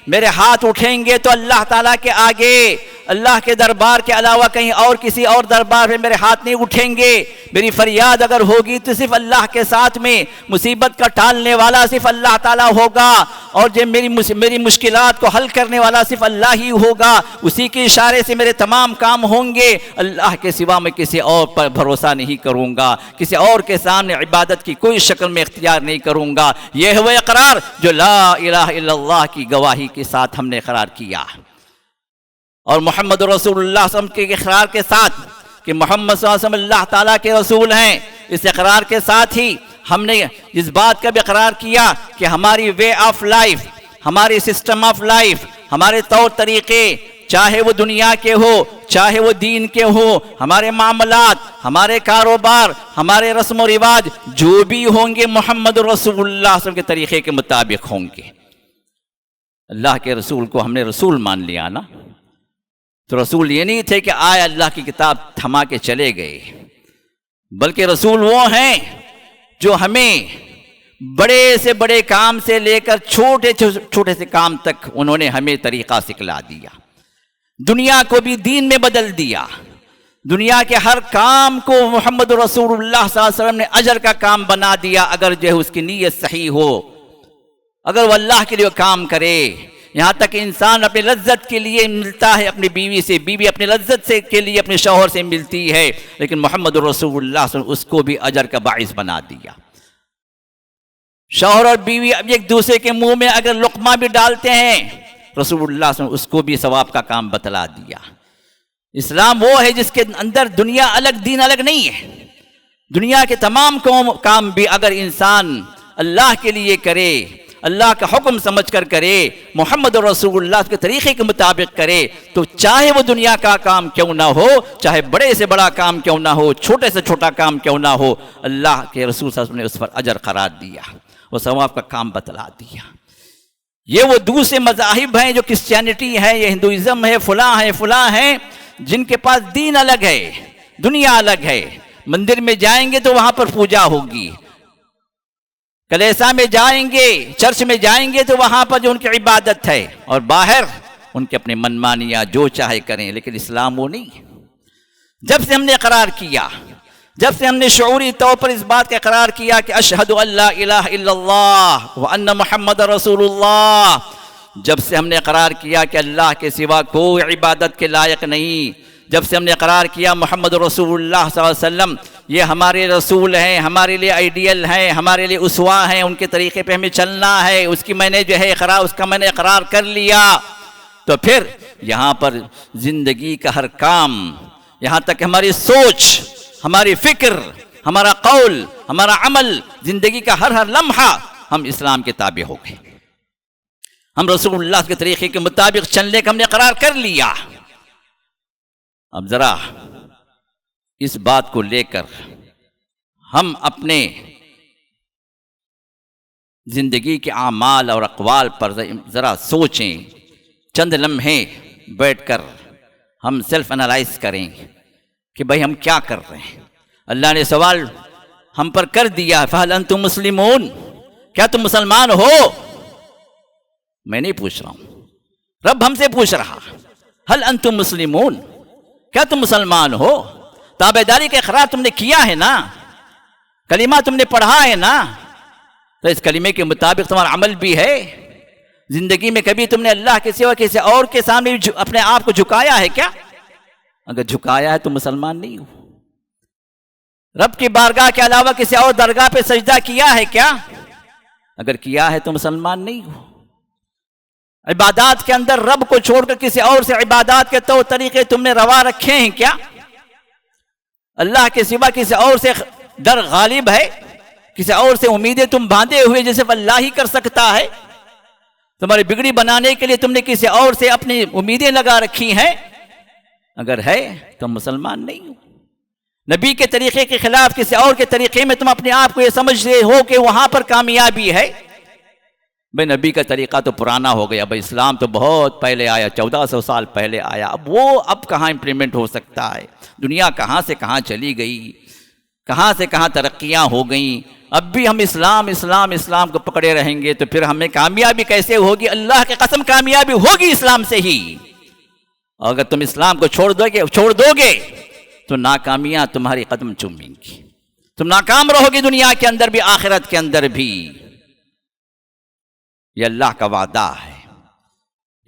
میرے ہاتھ اٹھیں گے تو اللہ تعالیٰ کے آگے، اللہ کے دربار کے علاوہ کہیں اور کسی اور دربار میں میرے ہاتھ نہیں اٹھیں گے۔ میری فریاد اگر ہوگی تو صرف اللہ کے ساتھ میں، مصیبت کا ٹالنے والا صرف اللہ تعالیٰ ہوگا، اور جو میری مشکلات کو حل کرنے والا صرف اللہ ہی ہوگا، اسی کے اشارے سے میرے تمام کام ہوں گے۔ اللہ کے سوا میں کسی اور پر بھروسہ نہیں کروں گا، کسی اور کے سامنے عبادت کی کوئی شکل میں اختیار نہیں کروں گا۔ یہ ہے وہ اقرار جو لا الہ الا اللہ کی گواہی کے ساتھ ہم نے اقرار کیا، اور محمد رسول اللہ صلی اللہ علیہ وسلم کے اقرار کے ساتھ کہ محمد صلی اللہ علیہ وسلم اللہ تعالیٰ کے رسول ہیں، اس اقرار کے ساتھ ہی ہم نے اس بات کا بھی اقرار کیا کہ ہماری وے آف لائف، ہماری سسٹم آف لائف، ہمارے طور طریقے، چاہے وہ دنیا کے ہو چاہے وہ دین کے ہو، ہمارے معاملات، ہمارے کاروبار، ہمارے رسم و رواج جو بھی ہوں گے محمد رسول اللہ صلی اللہ علیہ وسلم کے طریقے کے مطابق ہوں گے۔ اللہ کے رسول کو ہم نے رسول مان لیا نا، تو رسول یہ نہیں تھے کہ آئے اللہ کی کتاب تھما کے چلے گئے، بلکہ رسول وہ ہیں جو ہمیں بڑے سے بڑے کام سے لے کر چھوٹے سے کام تک انہوں نے ہمیں طریقہ سکھلا دیا، دنیا کو بھی دین میں بدل دیا۔ دنیا کے ہر کام کو محمد رسول اللہ صلی اللہ علیہ وسلم نے اجر کا کام بنا دیا، اگر جو ہے اس کی نیت صحیح ہو، اگر وہ اللہ کے لیے کام کرے۔ یہاں تک انسان اپنی لذت کے لیے ملتا ہے اپنی بیوی سے، بیوی اپنی لذت سے کے لیے اپنے شوہر سے ملتی ہے، لیکن محمد رسول اللہ صلی اللہ علیہ وسلم اس کو بھی اجر کا باعث بنا دیا۔ شوہر اور بیوی ایک دوسرے کے منہ میں اگر لقمہ بھی ڈالتے ہیں، رسول اللہ صلی اللہ علیہ وسلم اس کو بھی ثواب کا کام بتلا دیا۔ اسلام وہ ہے جس کے اندر دنیا الگ دین الگ نہیں ہے، دنیا کے تمام کام بھی اگر انسان اللہ کے لیے کرے، اللہ کا حکم سمجھ کر کرے، محمد رسول اللہ کے طریقے کے مطابق کرے، تو چاہے وہ دنیا کا کام کیوں نہ ہو، چاہے بڑے سے بڑا کام کیوں نہ ہو، چھوٹے سے چھوٹا کام کیوں نہ ہو، اللہ کے رسول صلی اللہ علیہ وسلم نے اس پر اجر قرار دیا، وہ ثواب کا کام بتلا دیا۔ یہ وہ دوسرے مذاہب ہیں جو کرسچینٹی ہے، یہ ہندوازم ہے، فلاں ہیں، جن کے پاس دین الگ ہے، دنیا الگ ہے۔ مندر میں جائیں گے تو وہاں پر پوجا ہوگی، کلیسا میں جائیں گے، چرچ میں جائیں گے تو وہاں پر جو ان کی عبادت ہے، اور باہر ان کے اپنے منمانیاں جو چاہے کریں، لیکن اسلام وہ نہیں۔ جب سے ہم نے اقرار کیا، جب سے ہم نے شعوری طور پر اس بات کا اقرار کیا کہ اشہد ان لا الہ الا اللہ وان محمد رسول اللہ، جب سے ہم نے اقرار کیا کہ اللہ کے سوا کوئی عبادت کے لائق نہیں، جب سے ہم نے اقرار کیا محمد رسول اللہ صلی اللہ علیہ وسلم یہ ہمارے رسول ہیں، ہمارے لیے آئیڈیل ہیں، ہمارے لیے اسوا ہیں، ان کے طریقے پہ ہمیں چلنا ہے، اس کی میں نے جو ہے اس کا میں نے اقرار کر لیا، تو پھر یہاں پر زندگی کا ہر کام، یہاں تک ہماری سوچ، ہماری فکر، ہمارا قول، ہمارا عمل، زندگی کا ہر لمحہ ہم اسلام کے تابع ہو گئے، ہم رسول اللہ کے طریقے کے مطابق چلنے کا ہم نے قرار کر لیا۔ اب ذرا اس بات کو لے کر ہم اپنے زندگی کے اعمال اور اقوال پر ذرا سوچیں، چند لمحے بیٹھ کر ہم سیلف انالائز کریں کہ بھئی ہم کیا کر رہے ہیں۔ اللہ نے سوال ہم پر کر دیا، فَهَلْ أَنْتُمْ مُسْلِمُونَ، کیا تم مسلمان ہو؟ میں نہیں پوچھ رہا ہوں، رب ہم سے پوچھ رہا، هَلْ أَنْتُمْ مُسْلِمُونَ، کیا تم مسلمان ہو؟ تابعداری کا اقرار تم نے کیا ہے نا، کلمہ تم نے پڑھا ہے نا، تو اس کلمے کے مطابق تمہارا عمل بھی ہے۔ زندگی میں کبھی تم نے اللہ کے سوا کسی اور کے سامنے اپنے آپ کو جھکایا ہے کیا؟ اگر جھکایا ہے تو مسلمان نہیں ہو۔ رب کی بارگاہ کے علاوہ کسی اور درگاہ پہ سجدہ کیا ہے کیا؟ اگر کیا ہے تو مسلمان نہیں ہو۔ عبادات کے اندر رب کو چھوڑ کر کسی اور سے عبادات کے طور طریقے تم نے روا رکھے ہیں کیا؟ اللہ کے سوا کسی اور سے ڈر غالب ہے، کسی اور سے امیدیں تم باندھے ہوئے جیسے اللہ ہی کر سکتا ہے، تمہاری بگڑی بنانے کے لیے تم نے کسی اور سے اپنی امیدیں لگا رکھی ہیں، اگر ہے تو مسلمان نہیں ہو۔ نبی کے طریقے کے خلاف کسی اور کے طریقے میں تم اپنے آپ کو یہ سمجھتے ہو کہ وہاں پر کامیابی ہے۔ بھئی نبی کا طریقہ تو پرانا ہو گیا، بھئی اسلام تو بہت پہلے آیا، 1400 سال پہلے آیا، اب کہاں امپلیمنٹ ہو سکتا ہے؟ دنیا کہاں سے کہاں چلی گئی، کہاں سے کہاں ترقیاں ہو گئیں، اب بھی ہم اسلام کو پکڑے رہیں گے تو پھر ہمیں کامیابی کیسے ہوگی؟ اللہ کی قسم کامیابی ہوگی اسلام سے ہی۔ اور اگر تم اسلام کو چھوڑ دو گے تو ناکامیاں تمہاری قدم چومیں گی، تم ناکام رہو گی دنیا کے اندر بھی آخرت کے اندر بھی۔ یہ اللہ کا وعدہ ہے،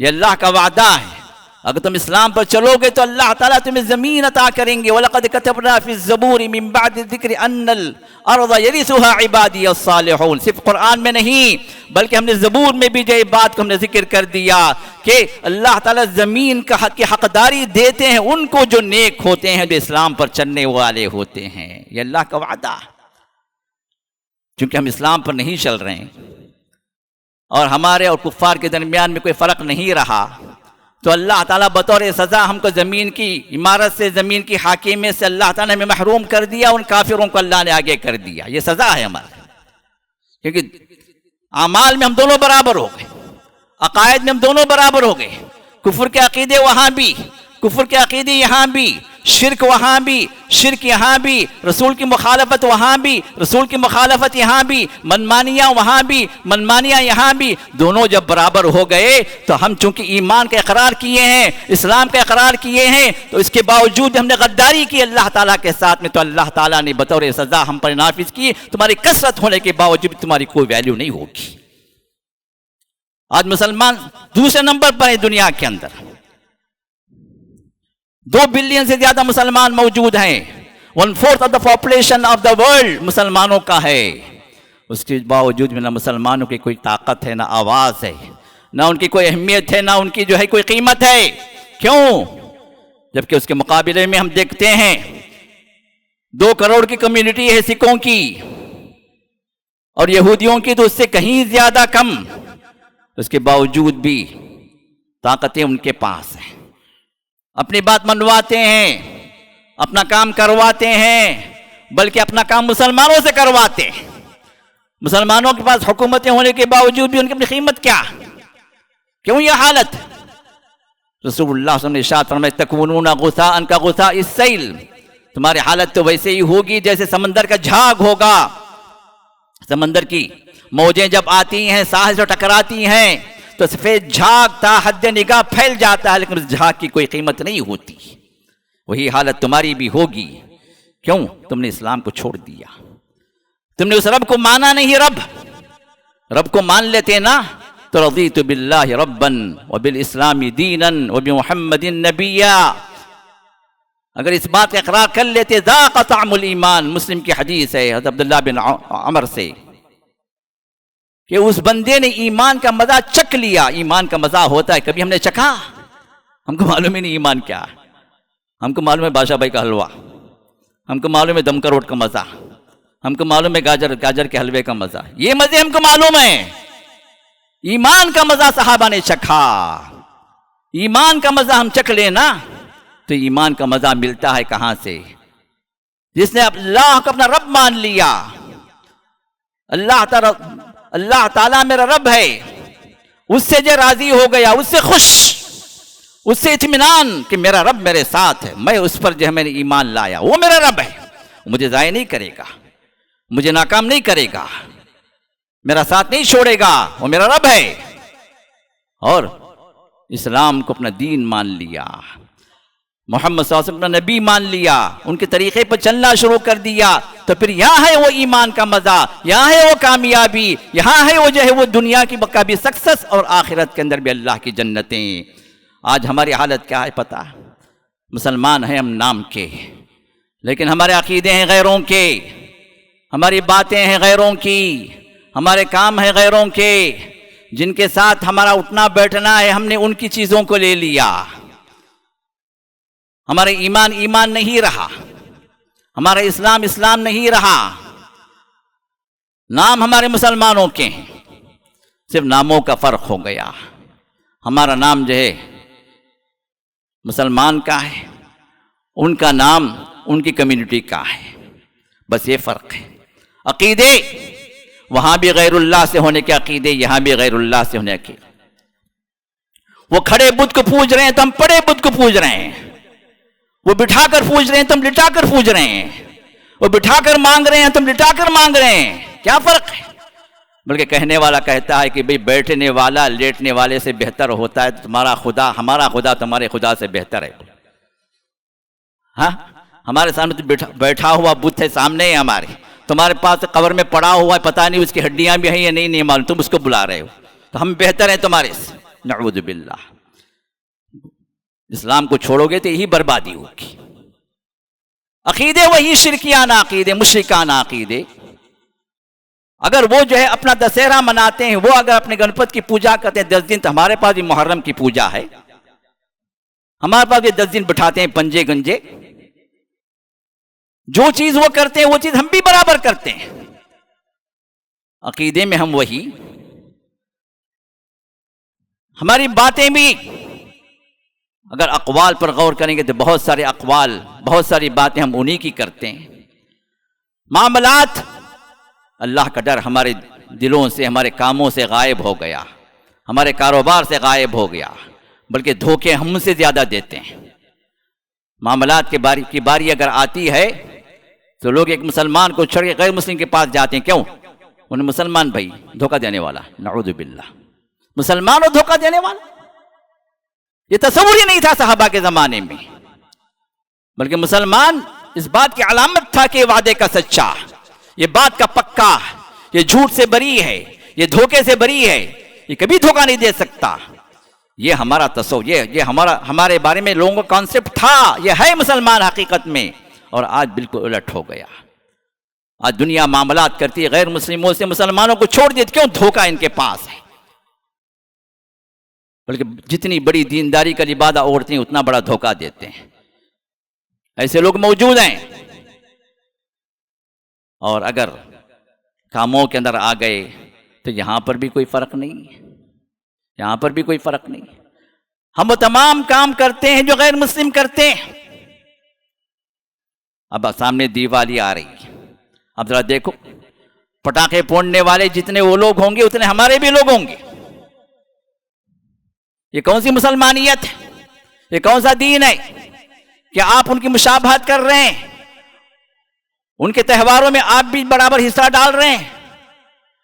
یہ اللہ کا وعدہ ہے۔ اگر تم اسلام پر چلو گے تو اللہ تعالیٰ تمہیں زمین عطا کریں گے۔ وَلَقَدْ كَتَبْنَا فِي الزَّبُورِ مِن بَعْدِ الذِّكْرِ أَنَّ الْأَرْضَ يَرِثُهَا عِبَادِيَ الصَّالِحُونَ، صرف قرآن میں نہیں بلکہ ہم نے زبور میں بھی جو بات کو ہم نے ذکر کر دیا کہ اللہ تعالیٰ زمین کی حقداری دیتے ہیں ان کو جو نیک ہوتے ہیں، جو اسلام پر چلنے والے ہوتے ہیں۔ یہ اللہ کا وعدہ، چونکہ ہم اسلام پر نہیں چل رہے ہیں اور ہمارے اور کفار کے درمیان میں کوئی فرق نہیں رہا، تو اللہ تعالیٰ بطور سزا ہم کو زمین کی عمارت سے، زمین کی حاکمیت سے اللہ تعالیٰ نے ہمیں محروم کر دیا، ان کافروں کو اللہ نے آگے کر دیا۔ یہ سزا ہے ہمارا، کیونکہ اعمال میں ہم دونوں برابر ہو گئے، عقائد میں ہم دونوں برابر ہو گئے، کفر کے عقیدے وہاں بھی، کفر کے عقیدے یہاں بھی، شرک وہاں بھی، شرک یہاں بھی، رسول کی مخالفت وہاں بھی، رسول کی مخالفت یہاں بھی، منمانیاں وہاں بھی، منمانیاں یہاں بھی، دونوں جب برابر ہو گئے تو ہم چونکہ ایمان کا اقرار کیے ہیں، اسلام کا اقرار کیے ہیں، تو اس کے باوجود ہم نے غداری کی اللہ تعالیٰ کے ساتھ میں، تو اللہ تعالیٰ نے بطور سزا ہم پر نافذ کی، تمہاری کثرت ہونے کے باوجود تمہاری کوئی ویلیو نہیں ہوگی۔ آج مسلمان دوسرے نمبر پر ہے دنیا کے اندر، 2 بلین سے زیادہ مسلمان موجود ہیں، 1/4 of the population of the world مسلمانوں کا ہے، اس کے باوجود میں نہ مسلمانوں کی کوئی طاقت ہے، نہ آواز ہے، نہ ان کی کوئی اہمیت ہے، نہ ان کی جو ہے کوئی قیمت ہے۔ کیوں؟ جبکہ اس کے مقابلے میں ہم دیکھتے ہیں 2 کروڑ کی کمیونٹی ہے سکھوں کی، اور یہودیوں کی تو اس سے کہیں زیادہ کم، اس کے باوجود بھی طاقتیں ان کے پاس ہیں، اپنی بات منواتے ہیں، اپنا کام کرواتے ہیں، بلکہ اپنا کام مسلمانوں سے کرواتے ہیں۔ مسلمانوں کے پاس حکومتیں ہونے کے باوجود بھی ان کی اپنی قیمت کیا؟ کیوں یہ حالت؟ رسول اللہ صلی اللہ علیہ وسلم نے ارشاد فرمایا تکونون غثاء کغثاء السیل، تمہاری حالت تو ویسے ہی ہوگی جیسے سمندر کا جھاگ ہوگا۔ سمندر کی موجیں جب آتی ہیں، ساحل سے ٹکراتی ہیں تو سفید جھاگ تا حد نگاہ پھیل جاتا ہے، لیکن اس جھاگ کی کوئی قیمت نہیں ہوتی۔ وہی حالت تمہاری بھی ہوگی۔ کیوں؟ تم نے اسلام کو چھوڑ دیا، تم نے اس رب کو مانا نہیں۔ رب کو مان لیتے نا تو رضیت باللہ ربا وبالاسلام دینا وبمحمد نبیا، اگر اس بات کا اقرار کر لیتے ذاق طعم الایمان۔ مسلم کی حدیث ہے حضرت عبداللہ بن عمر سے کہ اس بندے نے ایمان کا مزہ چکھ لیا۔ ایمان کا مزہ ہوتا ہے، کبھی ہم نے چکھا؟ ہم کو معلوم ہی نہیں ایمان کیا ہے۔ ہم کو معلوم ہے بادشاہ بھائی کا حلوہ، ہم کو معلوم ہے دم کا روٹ کا مزہ، ہم کو معلوم ہے گاجر کے حلوے کا مزہ، یہ مزے ہم کو معلوم ہے۔ ایمان کا مزہ صحابہ نے چکھا۔ ایمان کا مزہ ہم چکھ لیں نا تو ایمان کا مزہ ملتا ہے کہاں سے؟ جس نے اللہ کو اپنا رب مان لیا۔ اللہ تعالیٰ میرا رب ہے، اس سے جو راضی ہو گیا، اس سے خوش، اس سے اطمینان کہ میرا رب میرے ساتھ ہے، میں اس پر جو ہے میں نے ایمان لایا، وہ میرا رب ہے، مجھے ضائع نہیں کرے گا، مجھے ناکام نہیں کرے گا، میرا ساتھ نہیں چھوڑے گا، وہ میرا رب ہے۔ اور اسلام کو اپنا دین مان لیا، محمد صلی اللہ علیہ وسلم نبی مان لیا، ان کے طریقے پر چلنا شروع کر دیا، تو پھر یہاں ہے وہ ایمان کا مزہ، یہاں ہے وہ کامیابی، یہاں ہے وہ جو ہے وہ دنیا کی بھی سکسس، اور آخرت کے اندر بھی اللہ کی جنتیں۔ آج ہماری حالت کیا ہے پتہ؟ مسلمان ہیں ہم نام کے، لیکن ہمارے عقیدے ہیں غیروں کے، ہماری باتیں ہیں غیروں کی، ہمارے کام ہیں غیروں کے، جن کے ساتھ ہمارا اٹھنا بیٹھنا ہے ہم نے ان کی چیزوں کو لے لیا۔ ہمارا ایمان نہیں رہا، ہمارا اسلام نہیں رہا۔ نام ہمارے مسلمانوں کے ہیں، صرف ناموں کا فرق ہو گیا۔ ہمارا نام جو ہے مسلمان کا ہے، ان کا نام ان کی کمیونٹی کا ہے، بس یہ فرق ہے۔ عقیدے وہاں بھی غیر اللہ سے ہونے کے عقیدے، یہاں بھی غیر اللہ سے ہونے کے۔ وہ کھڑے بت کو پوج رہے ہیں تو ہم پڑے بت کو پوج رہے ہیں، وہ بٹھا کر پوج رہے ہیں تو ہم لٹا کر پوج رہے ہیں، وہ بٹھا کر مانگ رہے ہیں تو ہم لٹا کر مانگ رہے ہیں۔ کیا فرق ہے؟ بلکہ کہنے والا کہتا ہے کہ بھئی بیٹھنے والا لیٹنے والے سے بہتر ہوتا ہے، تمہارا خدا ہمارا خدا تمہارے خدا سے بہتر ہے۔ ہاں، ہمارے سامنے تو بیٹھا ہوا بت ہے، سامنے ہے ہمارے، تمہارے پاس قبر میں پڑا ہوا ہے، پتہ نہیں اس کی ہڈیاں بھی ہیں یا نہیں معلوم، تم اس کو بلا رہے ہو، تو ہم بہتر ہیں تمہارے سے۔ نعوذ باللہ۔ اسلام کو چھوڑو گے تو یہی بربادی ہوگی۔ عقیدے وہی شرکیانہ عقیدے، مشرکانہ عقیدے۔ اگر وہ جو ہے اپنا دسہرہ مناتے ہیں، وہ اگر اپنے گنپت کی پوجا کرتے ہیں 10 دن، تو ہمارے پاس بھی محرم کی پوجا ہے، ہمارے پاس بھی 10 دن بٹھاتے ہیں پنجے گنجے۔ جو چیز وہ کرتے ہیں وہ چیز ہم بھی برابر کرتے ہیں۔ عقیدے میں ہم وہی، ہماری باتیں بھی اگر اقوال پر غور کریں گے تو بہت سارے اقوال، بہت ساری باتیں ہم انہی کی کرتے ہیں۔ معاملات، اللہ کا ڈر ہمارے دلوں سے، ہمارے کاموں سے غائب ہو گیا، ہمارے کاروبار سے غائب ہو گیا، بلکہ دھوکے ہم سے زیادہ دیتے ہیں۔ معاملات کی باری اگر آتی ہے تو لوگ ایک مسلمان کو چھوڑ کے غیر مسلم کے پاس جاتے ہیں، کیوں؟ انہیں مسلمان بھائی دھوکہ دینے والا، نعوذ باللہ، مسلمان اور دھوکہ دینے والا۔ یہ تصور ہی نہیں تھا صحابہ کے زمانے میں، بلکہ مسلمان اس بات کی علامت تھا کہ یہ وعدے کا سچا، یہ بات کا پکا، یہ جھوٹ سے بری ہے، یہ دھوکے سے بری ہے، یہ کبھی دھوکہ نہیں دے سکتا۔ یہ ہمارا تصور، یہ ہمارے بارے میں لوگوں کا کانسیپٹ تھا، یہ ہے مسلمان حقیقت میں، اور آج بالکل الٹ ہو گیا۔ آج دنیا معاملات کرتی ہے غیر مسلموں سے، مسلمانوں کو چھوڑ دیتی، کیوں؟ دھوکہ ان کے پاس ہے۔ بلکہ جتنی بڑی دینداری کا لبادہ اوڑھتے ہیں اتنا بڑا دھوکہ دیتے ہیں۔ ایسے لوگ موجود ہیں۔ اور اگر کاموں کے اندر آ گئے تو یہاں پر بھی کوئی فرق نہیں، یہاں پر بھی کوئی فرق نہیں۔ ہم وہ تمام کام کرتے ہیں جو غیر مسلم کرتے ہیں۔ اب سامنے دیوالی آ رہی ہے، اب ذرا دیکھو، پٹاخے پھوڑنے والے جتنے وہ لوگ ہوں گے اتنے ہمارے بھی لوگ ہوں گے۔ یہ کون سی مسلمانیت ہے؟ یہ کون سا دین ہے کہ آپ ان کی مشابہت کر رہے ہیں؟ ان کے تہواروں میں آپ بھی برابر حصہ ڈال رہے ہیں۔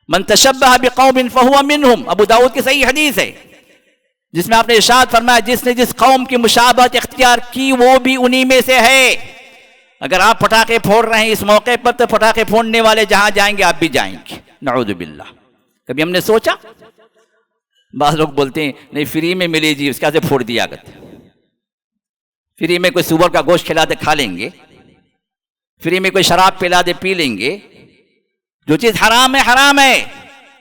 من تشبہ بقوم فہو منہم، ابو داؤد کی صحیح حدیث ہے جس میں آپ نے ارشاد فرمایا جس نے جس قوم کی مشابہت اختیار کی وہ بھی انہی میں سے ہے۔ اگر آپ پٹاخے پھوڑ رہے ہیں اس موقع پر تو پٹاخے پھوڑنے والے جہاں جائیں گے آپ بھی جائیں گے، نعوذ باللہ۔ کبھی ہم نے سوچا؟ بعض لوگ بولتے ہیں نہیں فری میں ملے جی، اس کا سے پھوڑ دیا کرتے، فری میں کوئی سور کا گوشت کھلا دے کھا لیں گے، فری میں کوئی شراب پلا دے پی لیں گے۔ جو چیز حرام ہے حرام ہے،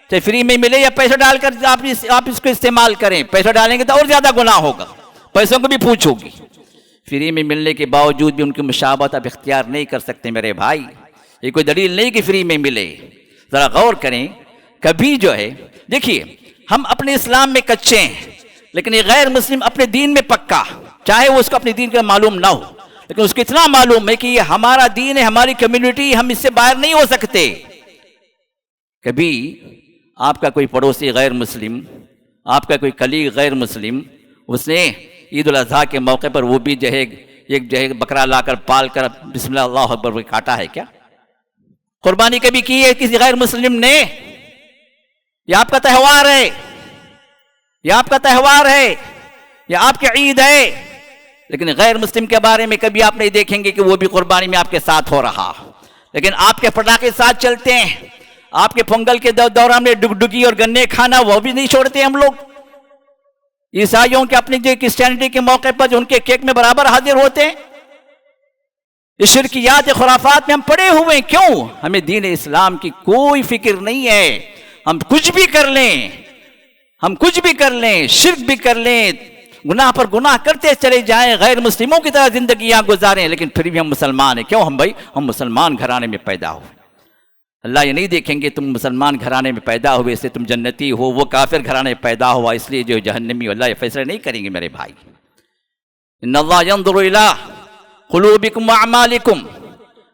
چاہے فری میں ملے یا پیسہ ڈال کر آپ اس کو استعمال کریں۔ پیسہ ڈالیں گے تو اور زیادہ گناہ ہوگا، پیسوں کو بھی پوچھ ہوگی۔ فری میں ملنے کے باوجود بھی ان کی مشابہت آپ اختیار نہیں کر سکتے میرے بھائی، یہ کوئی دلیل نہیں کہ فری میں ملے۔ ذرا غور کریں، کبھی جو ہے دیکھیے ہم اپنے اسلام میں کچے ہیں لیکن یہ غیر مسلم اپنے دین میں پکا، چاہے وہ اس کو اپنے دین کا معلوم نہ ہو لیکن اس کو اتنا معلوم ہے کہ یہ ہمارا دین ہے، ہماری کمیونٹی، ہم اس سے باہر نہیں ہو سکتے۔ کبھی آپ کا کوئی پڑوسی غیر مسلم، آپ کا کوئی کلیگ غیر مسلم، اس نے عید الاضحیٰ کے موقع پر وہ بھی ایک بکرا لا کر پال کر بسم اللہ اللہ اکبر وہ کاٹا ہے کیا؟ قربانی کبھی کی ہے کسی غیر مسلم نے؟ یہ آپ کا تہوار ہے، یہ آپ کا تہوار ہے، یہ آپ کی عید ہے، لیکن غیر مسلم کے بارے میں کبھی آپ نہیں دیکھیں گے کہ وہ بھی قربانی میں آپ کے ساتھ ہو رہا۔ لیکن آپ کے پٹاخے ساتھ چلتے ہیں، آپ کے پونگل کے دوران میں ڈگڈگی اور گنے کھانا وہ بھی نہیں چھوڑتے ہم لوگ۔ عیسائیوں کے اپنی جو کرسچینٹی کے موقع پر جو ان کے کیک میں برابر حاضر ہوتے ہیں، اس شرکیات خرافات میں ہم پڑے ہوئے ہیں۔ کیوں؟ ہمیں دین اسلام کی کوئی فکر نہیں ہے۔ ہم کچھ بھی کر لیں، ہم کچھ بھی کر لیں، شرک بھی کر لیں، گناہ پر گناہ کرتے چلے جائیں، غیر مسلموں کی طرح زندگیاں گزاریں، لیکن پھر بھی ہم مسلمان ہیں۔ کیوں؟ ہم مسلمان گھرانے میں پیدا ہوئے۔ اللہ یہ نہیں دیکھیں گے تم مسلمان گھرانے میں پیدا ہوئے اس سے تم جنتی ہو، وہ کافر گھرانے میں پیدا ہوا اس لیے جو جہنمی ہو۔ اللہ یہ فیصلہ نہیں کریں گے میرے بھائی۔ ان اللہ ينظر الى قلوبکم واعمالکم،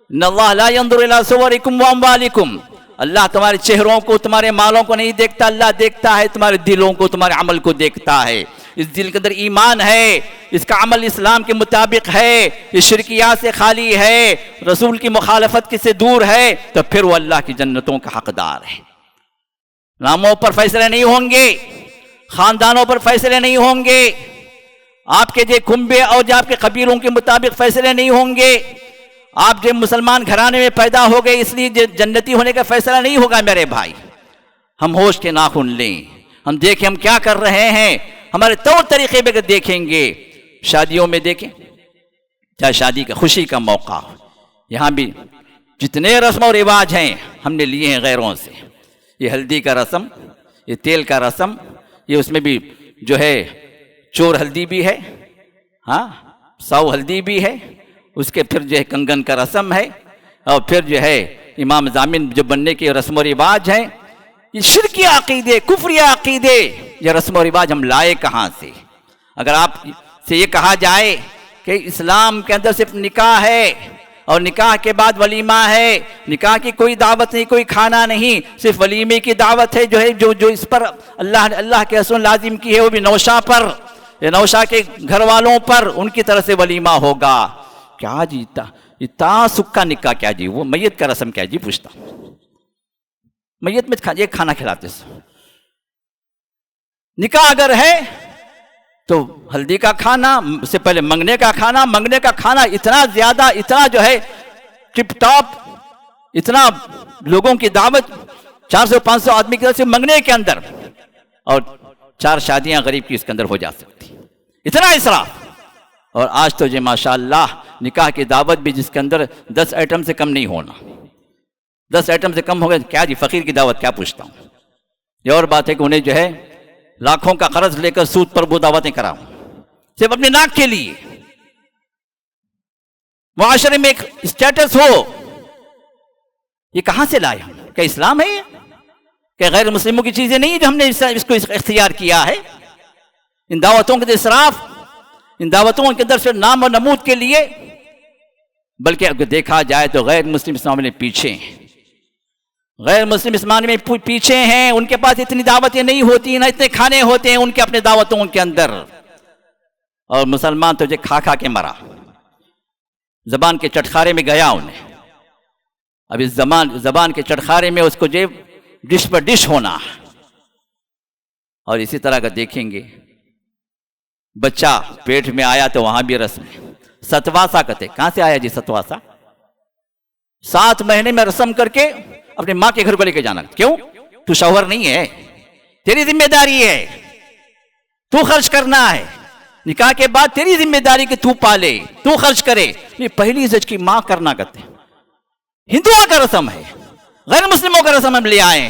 ان اللہ لا ينظر الى صورکم واموالکم۔ اللہ تمہارے چہروں کو، تمہارے مالوں کو نہیں دیکھتا، اللہ دیکھتا ہے تمہارے دلوں کو، تمہارے عمل کو دیکھتا ہے۔ اس دل کے اندر ایمان ہے، اس کا عمل اسلام کے مطابق ہے، یہ شرکیات سے خالی ہے، رسول کی مخالفت سے دور ہے، تو پھر وہ اللہ کی جنتوں کا حقدار ہے۔ ناموں پر فیصلے نہیں ہوں گے، خاندانوں پر فیصلے نہیں ہوں گے، آپ کے جو کنبے اور جو آپ کے قبیلوں کے مطابق فیصلے نہیں ہوں گے، آپ جو مسلمان گھرانے میں پیدا ہو گئے اس لیے جنتی ہونے کا فیصلہ نہیں ہوگا میرے بھائی۔ ہم ہوش کے ناخن لیں، ہم دیکھیں ہم کیا کر رہے ہیں، ہمارے طور طریقے میں دیکھیں گے۔ شادیوں میں دیکھیں، چاہے شادی کا خوشی کا موقع ہو، یہاں بھی جتنے رسم و رواج ہیں ہم نے لیے ہیں غیروں سے۔ یہ ہلدی کا رسم، یہ تیل کا رسم، یہ اس میں بھی جو ہے چور ہلدی بھی ہے، ہاں ساؤ ہلدی بھی ہے، اس کے پھر جو ہے کنگن کا رسم ہے، اور پھر جو ہے امام ضامن جو بننے کے رسم و رواج ہیں۔ یہ شرکی عقیدے، کفری عقیدے، یہ رسم و رواج ہم لائے کہاں سے؟ اگر آپ سے یہ کہا جائے کہ اسلام کے اندر صرف نکاح ہے اور نکاح کے بعد ولیمہ ہے، نکاح کی کوئی دعوت نہیں، کوئی کھانا نہیں، صرف ولیمے کی دعوت ہے، جو اس پر اللہ کے رسول لازم کی ہے، وہ بھی نوشہ پر، یہ نوشہ کے گھر والوں پر ان کی طرف سے ولیمہ ہوگا۔ کیا جی اتنا سکا نکاح کیا جی؟ وہ میت کا رسم کیا جی؟ پوچھتا میت میں یہ کھانا کھلاتے نکاح اگر ہے تو ہلدی کا کھانا، اس سے پہلے منگنے کا کھانا اتنا زیادہ، اتنا جو ہے ٹپ ٹاپ، اتنا لوگوں کی دعوت 400-500 آدمی کی طرف سے منگنے کے اندر، اور 4 شادیاں غریب کی اس کے اندر ہو جا سکتی، اتنا اسراف۔ اور آج تو جو ماشاءاللہ نکاح کی دعوت بھی جس کے اندر 10 آئٹم سے کم نہیں ہونا، 10 آئٹم سے کم ہو گئے کیا جی فقیر کی دعوت کیا پوچھتا ہوں۔ یہ اور بات ہے کہ انہیں جو ہے لاکھوں کا قرض لے کر سود پر وہ دعوتیں کراؤں صرف اپنے ناک کے لیے، معاشرے میں ایک اسٹیٹس ہو۔ یہ کہاں سے لائے ہم؟ کیا اسلام ہے یہ؟ کہ غیر مسلموں کی چیزیں نہیں ہیں جو ہم نے اس کو اختیار کیا ہے؟ ان دعوتوں کے اسراف، ان دعوتوں کے اندر صرف نام و نمود کے لیے، بلکہ اگر دیکھا جائے تو غیر مسلم اس معاملے میں پیچھے ہیں، غیر مسلم اس معاملے میں پیچھے ہیں. ان کے پاس اتنی دعوتیں نہیں ہوتی، نہ اتنے کھانے ہوتے ہیں ان کے اپنے دعوتوں کے اندر. اور مسلمان تو کھا کھا کے مرا، زبان کے چٹخارے میں گیا انہیں. اب اس زبان کے چٹخارے میں اس کو ڈش پر ڈش ہونا. اور اسی طرح کا دیکھیں گے، بچہ پیٹ میں آیا تو وہاں بھی رسم ہے. ستواسا کہتے، کہاں سے آیا جی ستواسا؟ 7 مہینے میں رسم کر کے اپنے ماں کے گھر کو لے کے جانا. کیوں؟ تو شوہر نہیں ہے، تیری ذمہ داری ہے، تو خرچ کرنا ہے. نکاح کے بعد تیری ذمہ داری کہ تو پالے، تو خرچ کرے. یہ پہلی زچ کی ماں کرنا کہتے ہیں. ہندوؤں کا رسم ہے، غیر مسلموں کا رسم ہم لے آئے.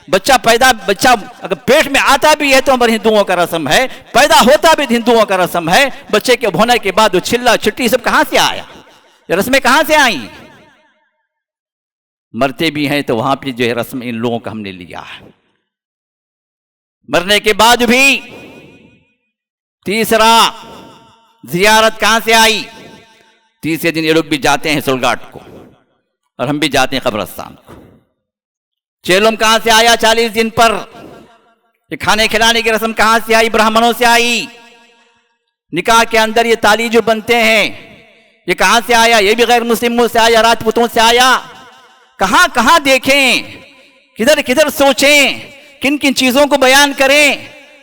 بچہ اگر پیٹ میں آتا بھی ہے تو ہمارے ہندوؤں کا رسم ہے، پیدا ہوتا بھی ہندوؤں کا رسم ہے. بچے کے ہونے کے بعد وہ چلا چھٹی سب کہاں سے آیا؟ یہ رسمیں کہاں سے آئیں؟ مرتے بھی ہیں تو وہاں پہ جو ہے رسم ان لوگوں کا ہم نے لیا ہے. مرنے کے بعد بھی تیسرا زیارت کہاں سے آئی؟ تیسرے دن یہ لوگ بھی جاتے ہیں سولگاٹ کو، اور ہم بھی جاتے ہیں قبرستان کو. چیلم کہاں سے آیا 40 دن پر؟ یہ کھانے کھلانے کی رسم کہاں سے آئی؟ برہمنوں سے آئی. نکاح کے اندر یہ تالی جو بنتے ہیں یہ کہاں سے آیا؟ یہ بھی غیر مسلموں سے آیا، راجپوتوں سے آیا. کہاں کہاں دیکھیں، کدھر کدھر سوچیں، کن کن چیزوں کو بیان کریں.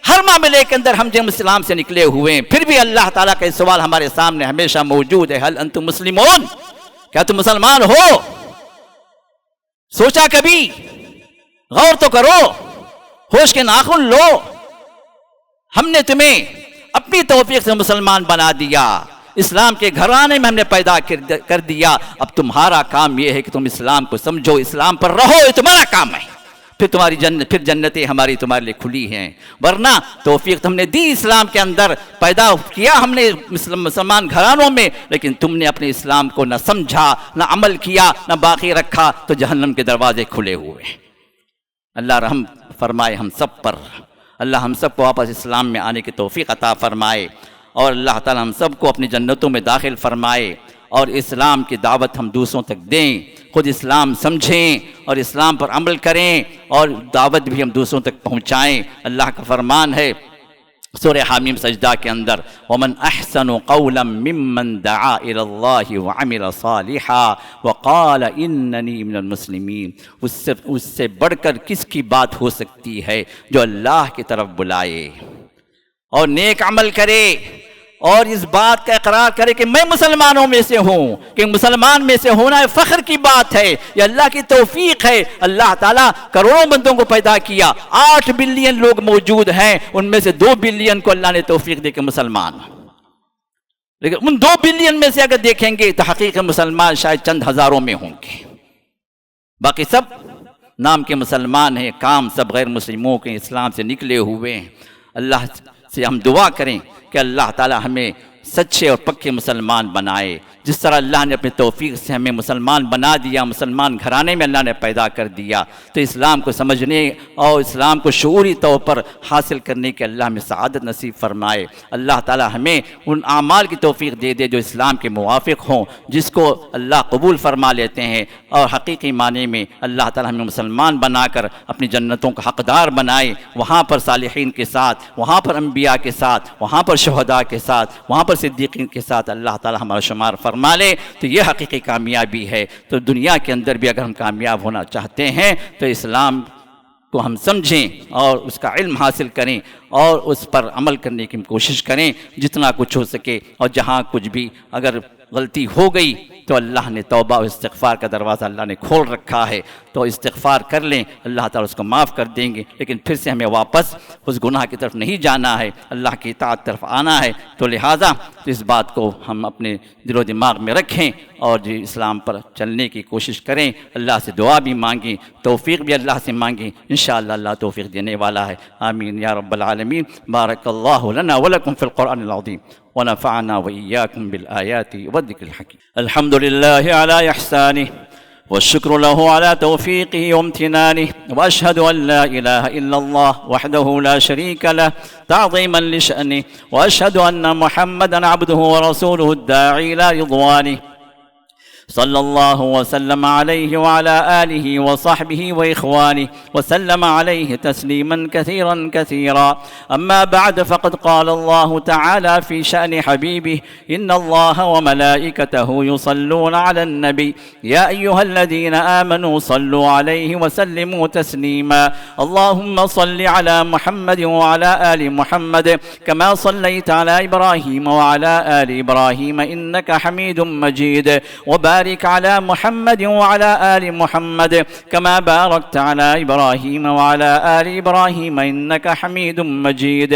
ہر معاملے کے اندر ہم جب اسلام سے نکلے ہوئے ہیں، پھر بھی اللہ تعالیٰ کا سوال ہمارے سامنے ہمیشہ موجود ہے. هل انتم مسلمون؟ کیا تم مسلمان ہو؟ سوچا کبھی؟ غور تو کرو، ہوش کے ناخن لو. ہم نے تمہیں اپنی توفیق سے مسلمان بنا دیا، اسلام کے گھرانے میں ہم نے پیدا کر دیا. اب تمہارا کام یہ ہے کہ تم اسلام کو سمجھو، اسلام پر رہو، یہ تمہارا کام ہے. پھر تمہاری جنتیں ہماری تمہارے لیے کھلی ہیں. ورنہ توفیق ہم نے دی، اسلام کے اندر پیدا کیا ہم نے مسلمان گھرانوں میں، لیکن تم نے اپنے اسلام کو نہ سمجھا، نہ عمل کیا، نہ باقی رکھا، تو جہنم کے دروازے کھلے ہوئے. اللہ رحم فرمائے ہم سب پر. اللہ ہم سب کو واپس اسلام میں آنے کی توفیق عطا فرمائے، اور اللہ تعالی ہم سب کو اپنی جنتوں میں داخل فرمائے. اور اسلام کی دعوت ہم دوسروں تک دیں، خود اسلام سمجھیں اور اسلام پر عمل کریں، اور دعوت بھی ہم دوسروں تک پہنچائیں. اللہ کا فرمان ہے سورہ حامیم سجدہ کے اندر، وَمَنْ أَحْسَنُ قَوْلًا مِّمَّنْ دَعَا إِلَى اللَّهِ وَعَمِلَ صَالِحًا وَقَالَ إِنَّنِي مِنَ الْمُسْلِمِينَ. اس سے بڑھ کر کس کی بات ہو سکتی ہے جو اللہ کی طرف بلائے اور نیک عمل کرے، اور اس بات کا اقرار کرے کہ میں مسلمانوں میں سے ہوں. کہ مسلمان میں سے ہونا فخر کی بات ہے، یہ اللہ کی توفیق ہے. اللہ تعالیٰ کروڑوں بندوں کو پیدا کیا، 8 بلین لوگ موجود ہیں، ان میں سے 2 بلین کو اللہ نے توفیق دے کے مسلمان. لیکن ان 2 بلین میں سے اگر دیکھیں گے تو حقیقی مسلمان شاید چند ہزاروں میں ہوں گے، باقی سب نام کے مسلمان ہیں، کام سب غیر مسلموں کے اسلام سے نکلے ہوئے ہیں. اللہ سے ہم دعا کریں کہ اللہ تعالی ہمیں سچے اور پکے مسلمان بنائے. جس طرح اللہ نے اپنے توفیق سے ہمیں مسلمان بنا دیا، مسلمان گھرانے میں اللہ نے پیدا کر دیا، تو اسلام کو سمجھنے اور اسلام کو شعوری طور پر حاصل کرنے کے اللہ ہمیں سعادت نصیب فرمائے. اللہ تعالی ہمیں ان اعمال کی توفیق دے دے جو اسلام کے موافق ہوں، جس کو اللہ قبول فرما لیتے ہیں، اور حقیقی معنی میں اللہ تعالی ہمیں مسلمان بنا کر اپنی جنتوں کا حقدار بنائے. وہاں پر صالحین کے ساتھ، وہاں پر انبیاء کے ساتھ، وہاں پر شہداء کے ساتھ، وہاں پر صدیقین کے ساتھ اللہ تعالی ہمارا شمار فرما لے. تو یہ حقیقی کامیابی ہے. تو دنیا کے اندر بھی اگر ہم کامیاب ہونا چاہتے ہیں تو اسلام کو ہم سمجھیں اور اس کا علم حاصل کریں اور اس پر عمل کرنے کی کوشش کریں جتنا کچھ ہو سکے. اور جہاں کچھ بھی اگر غلطی ہو گئی تو اللہ نے توبہ و استغفار کا دروازہ اللہ نے کھول رکھا ہے، تو استغفار کر لیں، اللہ تعالیٰ اس کو معاف کر دیں گے. لیکن پھر سے ہمیں واپس اس گناہ کی طرف نہیں جانا ہے، اللہ کی اطاعت طرف آنا ہے. تو لہٰذا اس بات کو ہم اپنے دل و دماغ میں رکھیں اور جو اسلام پر چلنے کی کوشش کریں. اللہ سے دعا بھی مانگیں، توفیق بھی اللہ سے مانگیں. انشاءاللہ اللہ توفیق دینے والا ہے. آمین یا رب العالمین. بارک اللہ لنا ولکم فی القرآن العظیم ونفعنا وإياكم بالآيات والذكر الحكيم. الحمد لله على إحسانه والشكر له على توفيقه وامتنانه، وأشهد أن لا إله إلا الله وحده لا شريك له تعظيما لشأنه، وأشهد أن محمدا عبده ورسوله الداعي إلى رضوانه، صلى الله وسلم عليه وعلى آله وصحبه وإخوانه وسلم عليه تسليما كثيرا كثيرا. أما بعد، فقد قال الله تعالى في شأن حبيبه: إن الله وملائكته يصلون على النبي يا أيها الذين آمنوا صلوا عليه وسلموا تسليما. اللهم صل على محمد وعلى آل محمد كما صليت على إبراهيم وعلى آل إبراهيم إنك حميد مجيد، وبارك على محمد وعلى آل محمد كما باركت على إبراهيم وعلى آل إبراهيم إنك حميد مجيد.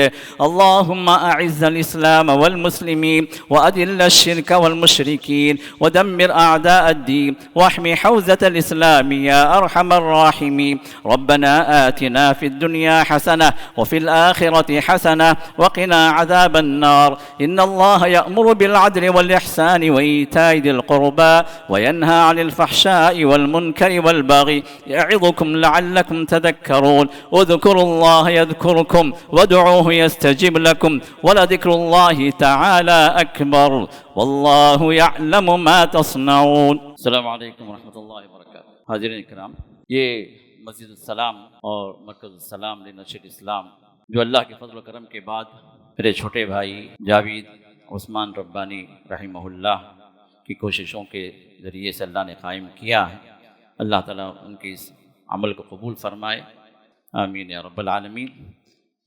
اللهم أعز الإسلام والمسلمين وأذل الشرك والمشركين ودمر أعداء الدين واحمي حوزة الإسلام يا أرحم الراحمين. ربنا آتنا في الدنيا حسنة وفي الآخرة حسنة وقنا عذاب النار. إن الله يأمر بالعدل والإحسان وإيتاء ذي القربى وينهى عن الفحشاء والمنكر والبغي يعظكم لعلكم تذكرون. اذكروا الله يذكركم وادعوه يستجب لكم ولذكر الله تعالى أكبر والله يعلم ما تصنعون. السلام علیکم ورحمۃ اللہ وبرکاتہ. حاضرین کرام، یہ مسجد السلام اور مرکز السلام لنشر اسلام جو اللہ کے فضل و کرم کے بعد میرے چھوٹے بھائی جاوید عثمان ربانی رحمہ اللہ کی کوششوں کے ذریعے سے اللہ نے قائم کیا ہے، اللہ تعالیٰ ان کے اس عمل کو قبول فرمائے، آمین یا رب العالمین.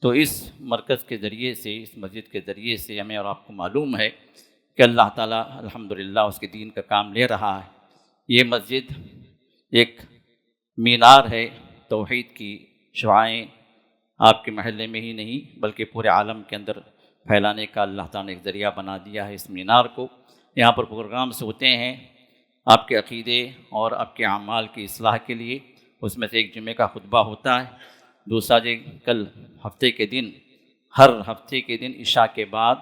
تو اس مرکز کے ذریعے سے، اس مسجد کے ذریعے سے ہمیں اور آپ کو معلوم ہے کہ اللہ تعالیٰ الحمدللہ اس کے دین کا کام لے رہا ہے. یہ مسجد ایک مینار ہے، توحید کی شعائیں آپ کے محلے میں ہی نہیں بلکہ پورے عالم کے اندر پھیلانے کا اللہ تعالیٰ نے ایک ذریعہ بنا دیا ہے اس مینار کو. یہاں پر پروگرامس ہوتے ہیں آپ کے عقیدے اور آپ کے اعمال کی اصلاح کے لیے. اس میں سے ایک جمعہ کا خطبہ ہوتا ہے، دوسرا کل ہر ہفتے کے دن عشاء کے بعد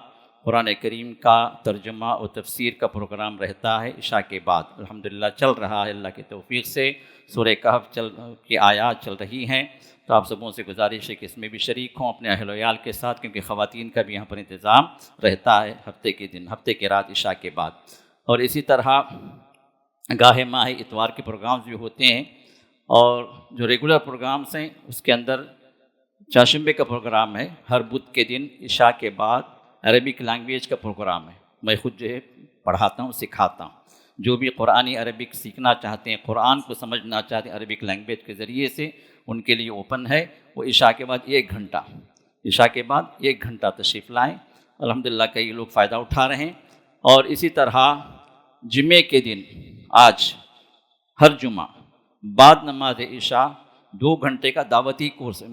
قرآن کریم کا ترجمہ اور تفسیر کا پروگرام رہتا ہے عشاء کے بعد. الحمدللہ چل رہا ہے اللہ کی توفیق سے. سورہ کہف کی آیات چل رہی ہیں، تو آپ سبوں سے گزارش ہے کہ اس میں بھی شریک ہوں اپنے اہل و عیال کے ساتھ، کیونکہ خواتین کا بھی یہاں پر انتظام رہتا ہے ہفتے کے رات عشاء کے بعد. اور اسی طرح گاہے ماہی اتوار کے پروگرامز بھی ہوتے ہیں، اور جو ریگولر پروگرامز ہیں اس کے اندر چاشمبے کا پروگرام ہے، ہر بدھ کے دن عشاء کے بعد عربک لینگویج کا پروگرام ہے. میں خود جو ہے پڑھاتا ہوں، سکھاتا ہوں. جو بھی قرآنی عربک سیکھنا چاہتے ہیں، قرآن کو سمجھنا چاہتے ہیں عربک لینگویج کے ذریعے سے، ان کے لیے اوپن ہے. وہ عشاء کے بعد 1 گھنٹہ تشریف لائیں. الحمدللہ کئی لوگ فائدہ اٹھا رہے ہیں. اور اسی طرح جمعے کے دن آج ہر جمعہ بعد نماز عشاء 2 گھنٹے کا دعوتی کورس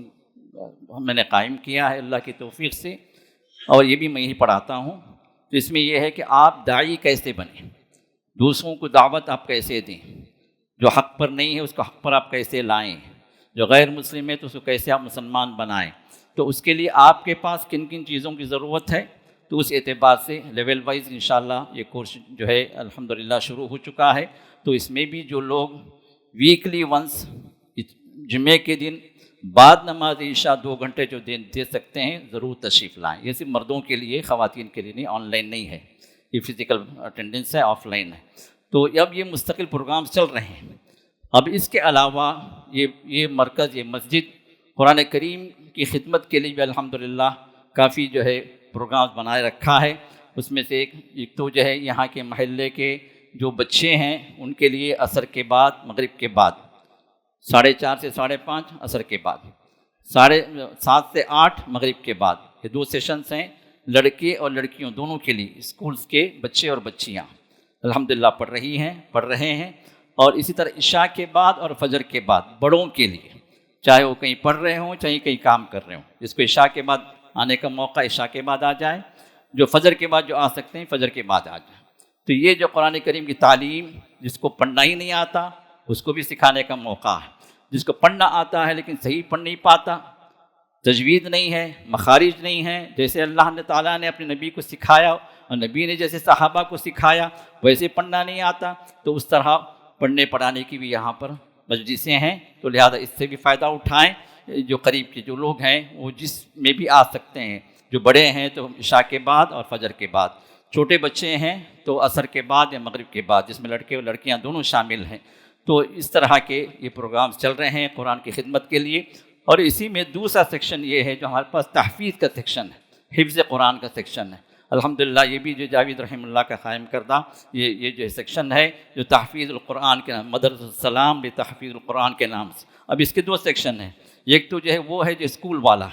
میں نے قائم کیا ہے اللہ کی توفیق سے، اور یہ بھی میں ہی پڑھاتا ہوں. تو اس میں یہ ہے کہ آپ داعی کیسے بنیں، دوسروں کو دعوت آپ کیسے دیں، جو حق پر نہیں ہے اس کو حق پر آپ کیسے لائیں، جو غیر مسلم ہے تو اس کو کیسے آپ مسلمان بنائیں. تو اس کے لیے آپ کے پاس کن کن چیزوں کی ضرورت ہے، تو اس اعتبار سے لیول وائز انشاءاللہ یہ کورس جو ہے الحمدللہ شروع ہو چکا ہے. تو اس میں بھی جو لوگ ویکلی ونس جمعے کے دن بعد نماز عشاء 2 گھنٹے جو دے سکتے ہیں ضرور تشریف لائیں. یہ صرف مردوں کے لیے، خواتین کے لیے نہیں، آن لائن نہیں ہے، یہ فزیکل اٹینڈنس ہے، آف لائن ہے. تو اب یہ مستقل پروگرامز چل رہے ہیں. اب اس کے علاوہ یہ مرکز، یہ مسجد قرآن کریم کی خدمت کے لیے بھی الحمدللہ کافی جو ہے پروگرامز بنائے رکھا ہے. اس میں سے ایک تو جو ہے یہاں کے محلے کے جو بچے ہیں ان کے لیے عصر کے بعد، مغرب کے بعد 4:30 سے 5:30، عصر کے بعد 7:30 سے 8 مغرب کے بعد، یہ 2 سیشنز ہیں لڑکے اور لڑکیوں دونوں کے لیے. اسکولز کے بچے اور بچیاں الحمدللہ پڑھ رہے ہیں. اور اسی طرح عشاء کے بعد اور فجر کے بعد بڑوں کے لیے، چاہے وہ کہیں پڑھ رہے ہوں چاہے کہیں کام کر رہے ہوں، جس کو عشاء کے بعد آنے کا موقع عشاء کے بعد آ جائے، جو فجر کے بعد جو آ سکتے ہیں فجر کے بعد آ جائیں. تو یہ جو قرآن کریم کی تعلیم، جس کو پڑھنا ہی نہیں آتا اس کو بھی سکھانے کا موقع ہے. جس کو پڑھنا آتا ہے لیکن صحیح پڑھ نہیں پاتا، تجوید نہیں ہے، مخارج نہیں ہے، جیسے اللہ تعالیٰ نے اپنے نبی کو سکھایا اور نبی نے جیسے صحابہ کو سکھایا ویسے پڑھنا نہیں آتا، تو اس طرح پڑھنے پڑھانے کی بھی یہاں پر مجلسیں ہیں، تو لہذا اس سے بھی فائدہ اٹھائیں۔ جو قریب کے جو لوگ ہیں وہ جس میں بھی آ سکتے ہیں، جو بڑے ہیں تو عشاء کے بعد اور فجر کے بعد، چھوٹے بچے ہیں تو عصر کے بعد یا مغرب کے بعد، جس میں لڑکے اور لڑکیاں دونوں شامل ہیں۔ تو اس طرح کے یہ پروگرامز چل رہے ہیں قرآن کی خدمت کے لیے۔ اور اسی میں دوسرا سیکشن یہ ہے جو ہمارے پاس تحفیظ کا سیکشن ہے، حفظ قرآن کا سیکشن ہے۔ الحمدللہ یہ بھی جو جاوید رحمہ اللہ کا قائم کردہ یہ جو سیکشن ہے جو تحفیظ القرآن کے نام، مدرسۃ السلام بتحفیظ القرآن کے نام سے۔ اب اس کے دو سیکشن ہیں، ایک تو جو ہے وہ ہے جو اسکول والا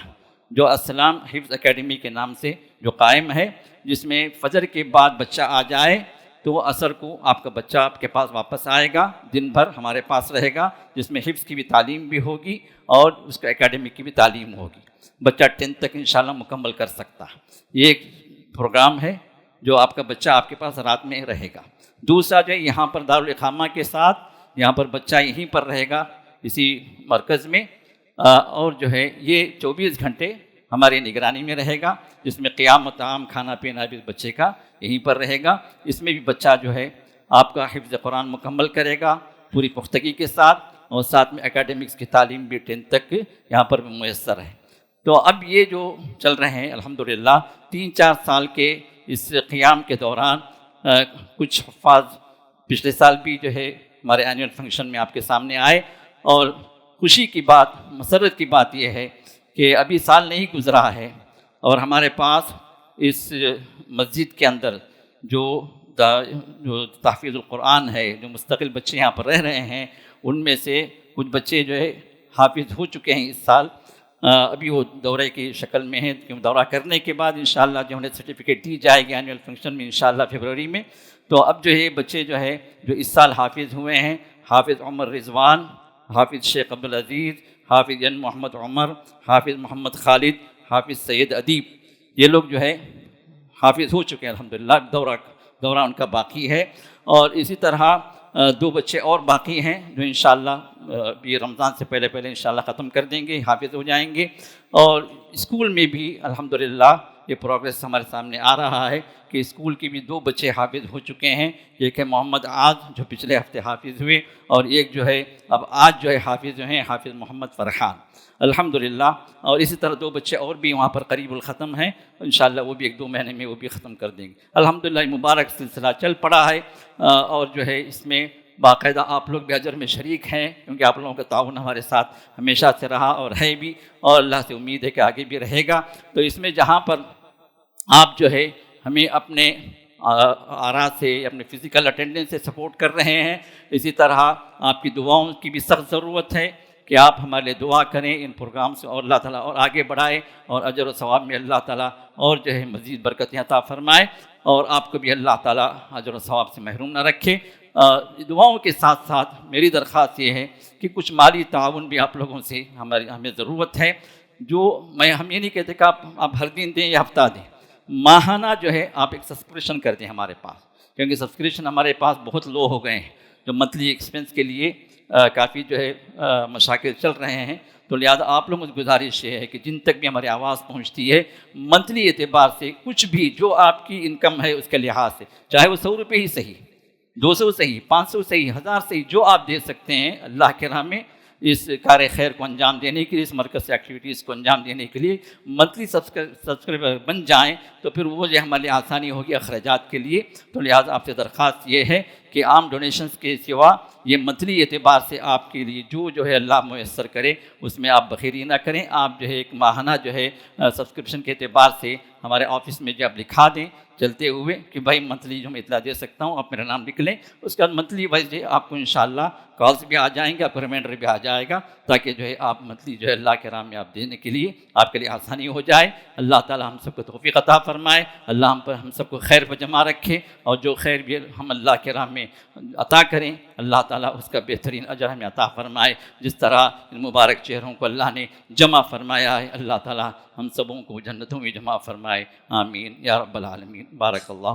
جو السلام حفظ اکیڈمی کے نام سے جو قائم ہے، جس میں فجر کے بعد بچہ آ جائے تو عصر کو آپ کا بچہ آپ کے پاس واپس آئے گا، دن بھر ہمارے پاس رہے گا، جس میں حفظ کی بھی تعلیم بھی ہوگی اور اس کا اکیڈمک کی بھی تعلیم ہوگی۔ بچہ 10 تک انشاءاللہ مکمل کر سکتا ہے۔ یہ ایک پروگرام ہے جو آپ کا بچہ آپ کے پاس رات میں رہے گا۔ دوسرا جو ہے یہاں پر دارالاقامہ کے ساتھ یہاں پر بچہ یہیں پر رہے گا اسی مرکز میں، اور جو ہے یہ 24 گھنٹے ہماری نگرانی میں رہے گا، جس میں قیام و طعام، کھانا پینا بھی بچے کا یہیں پر رہے گا۔ اس میں بھی بچہ جو ہے آپ کا حفظ قرآن مکمل کرے گا پوری پختگی کے ساتھ، اور ساتھ میں اکیڈمکس کی تعلیم بھی 10 تک یہاں پر میسر ہے۔ تو اب یہ جو چل رہے ہیں الحمدللہ 3-4 سال کے اس قیام کے دوران کچھ حفاظ پچھلے سال بھی جو ہے ہمارے اینول فنکشن میں آپ کے سامنے آئے، اور خوشی کی بات، مسرت کی بات یہ ہے کہ ابھی سال نہیں گزرا ہے اور ہمارے پاس اس مسجد کے اندر جو تحفیظ القرآن ہے، جو مستقل بچے یہاں پر رہ رہے ہیں، ان میں سے کچھ بچے جو ہے حافظ ہو چکے ہیں اس سال۔ ابھی وہ دورے کی شکل میں ہیں، کیوں دورہ کرنے کے بعد انشاءاللہ جو انہیں سرٹیفکیٹ دی جائے گی اینول فنکشن میں انشاءاللہ فروری میں۔ تو اب جو ہے بچے جو ہے جو اس سال حافظ ہوئے ہیں، حافظ عمر رضوان، حافظ شیخ عبدالعزیز، حافظ این محمد عمر، حافظ محمد خالد، حافظ سید ادیب، یہ لوگ جو ہے حافظ ہو چکے ہیں الحمدللہ۔ دورہ ان کا باقی ہے، اور اسی طرح 2 بچے اور باقی ہیں جو انشاءاللہ یہ رمضان سے پہلے انشاءاللہ ختم کر دیں گے، حافظ ہو جائیں گے۔ اور اسکول میں بھی الحمدللہ یہ پروگریس ہمارے سامنے آ رہا ہے کہ اسکول کے بھی 2 بچے حافظ ہو چکے ہیں، ایک ہے محمد عاد جو پچھلے ہفتے حافظ ہوئے، اور ایک جو ہے اب آج جو ہے حافظ جو ہیں حافظ محمد فرحان الحمدللہ۔ اور اسی طرح 2 بچے اور بھی وہاں پر قریب الختم ہیں، انشاءاللہ وہ بھی 1-2 مہینے میں وہ بھی ختم کر دیں گے الحمدللہ۔ مبارک سلسلہ چل پڑا ہے، اور جو ہے اس میں باقاعدہ آپ لوگ بھی اجر میں شریک ہیں، کیونکہ آپ لوگوں کا تعاون ہمارے ساتھ ہمیشہ سے رہا اور ہے بھی، اور اللہ سے امید ہے کہ آگے بھی رہے گا۔ تو اس میں جہاں پر آپ جو ہے ہمیں اپنے آراء سے، اپنے فزیکل اٹینڈنس سے سپورٹ کر رہے ہیں، اسی طرح آپ کی دعاؤں کی بھی سخت ضرورت ہے کہ آپ ہمارے لیے دعا کریں ان پروگرام سے، اور اللہ تعالیٰ اور آگے بڑھائے، اور اجر و ثواب میں اللہ تعالیٰ اور جو ہے مزید برکتیں عطا فرمائے، اور آپ کو بھی اللہ تعالیٰ اجر و ثواب سے محروم نہ رکھے۔ دعاؤں کے ساتھ ساتھ میری درخواست یہ ہے کہ کچھ مالی تعاون بھی آپ لوگوں سے ہمیں ضرورت ہے۔ جو ہم یہ نہیں کہتے کہ آپ ہر دن دیں یا ہفتہ دیں، ماہانہ جو ہے آپ ایک سبسکرپشن کر دیں ہمارے پاس، کیونکہ سبسکرپشن ہمارے پاس بہت لو ہو گئے ہیں، جو منتھلی ایکسپنس کے لیے کافی جو ہے مشاکل چل رہے ہیں۔ تو لہٰذا آپ لوگوں کی گزارش یہ ہے کہ جن تک بھی ہماری آواز پہنچتی ہے، منتھلی اعتبار سے کچھ بھی جو آپ کی انکم ہے اس کے لحاظ سے، چاہے وہ 100 روپے ہی صحیح، 200 صحیح، 500 صحیح، 1000 صحیح، جو آپ دے سکتے ہیں اللہ کے راہ میں اس کار خیر کو انجام دینے کے لیے، اس مرکز سے ایکٹیویٹیز کو انجام دینے کے لیے منتھلی سبسکرائبر بن جائیں، تو پھر وہ جو ہمارے لیے آسانی ہوگی اخراجات کے لیے۔ تو لہٰذا آپ سے درخواست یہ ہے کہ عام ڈونیشنز کے سوا یہ منتھلی اعتبار سے آپ کے لیے جو ہے اللہ میسر کرے اس میں آپ بخیری نہ کریں، آپ جو ہے ایک ماہانہ جو ہے سبسکرپشن کے اعتبار سے ہمارے آفس میں جب لکھا دیں چلتے ہوئے کہ بھائی منتھلی جو میں اطلاع دے سکتا ہوں، آپ میرا نام لکھ لیں، اس کے بعد منتھلی وائز جو آپ کو انشاءاللہ کالز بھی آ جائیں گے، آپ کو ریمائنڈر بھی آ جائے گا، تاکہ جو ہے آپ منتھلی جو ہے اللہ کے راہ میں آپ دینے کے لیے آپ کے لیے آسانی ہو جائے۔ اللہ تعالیٰ ہم سب کو توفیق عطا فرمائے، اللہ ہم سب کو خیر پر جمع رکھے، اور جو خیر بھی ہم اللہ کے راہ میں عطا کریں اللہ تعالیٰ اس کا بہترین اجر ہمیں عطا فرمائے۔ جس طرح ان مبارک چہروں کو اللہ نے جمع فرمایا ہے، اللہ تعالیٰ ہم سبوں کو جنتوں میں جمع فرمائے، آمین یا رب العالمین۔ بارک اللہ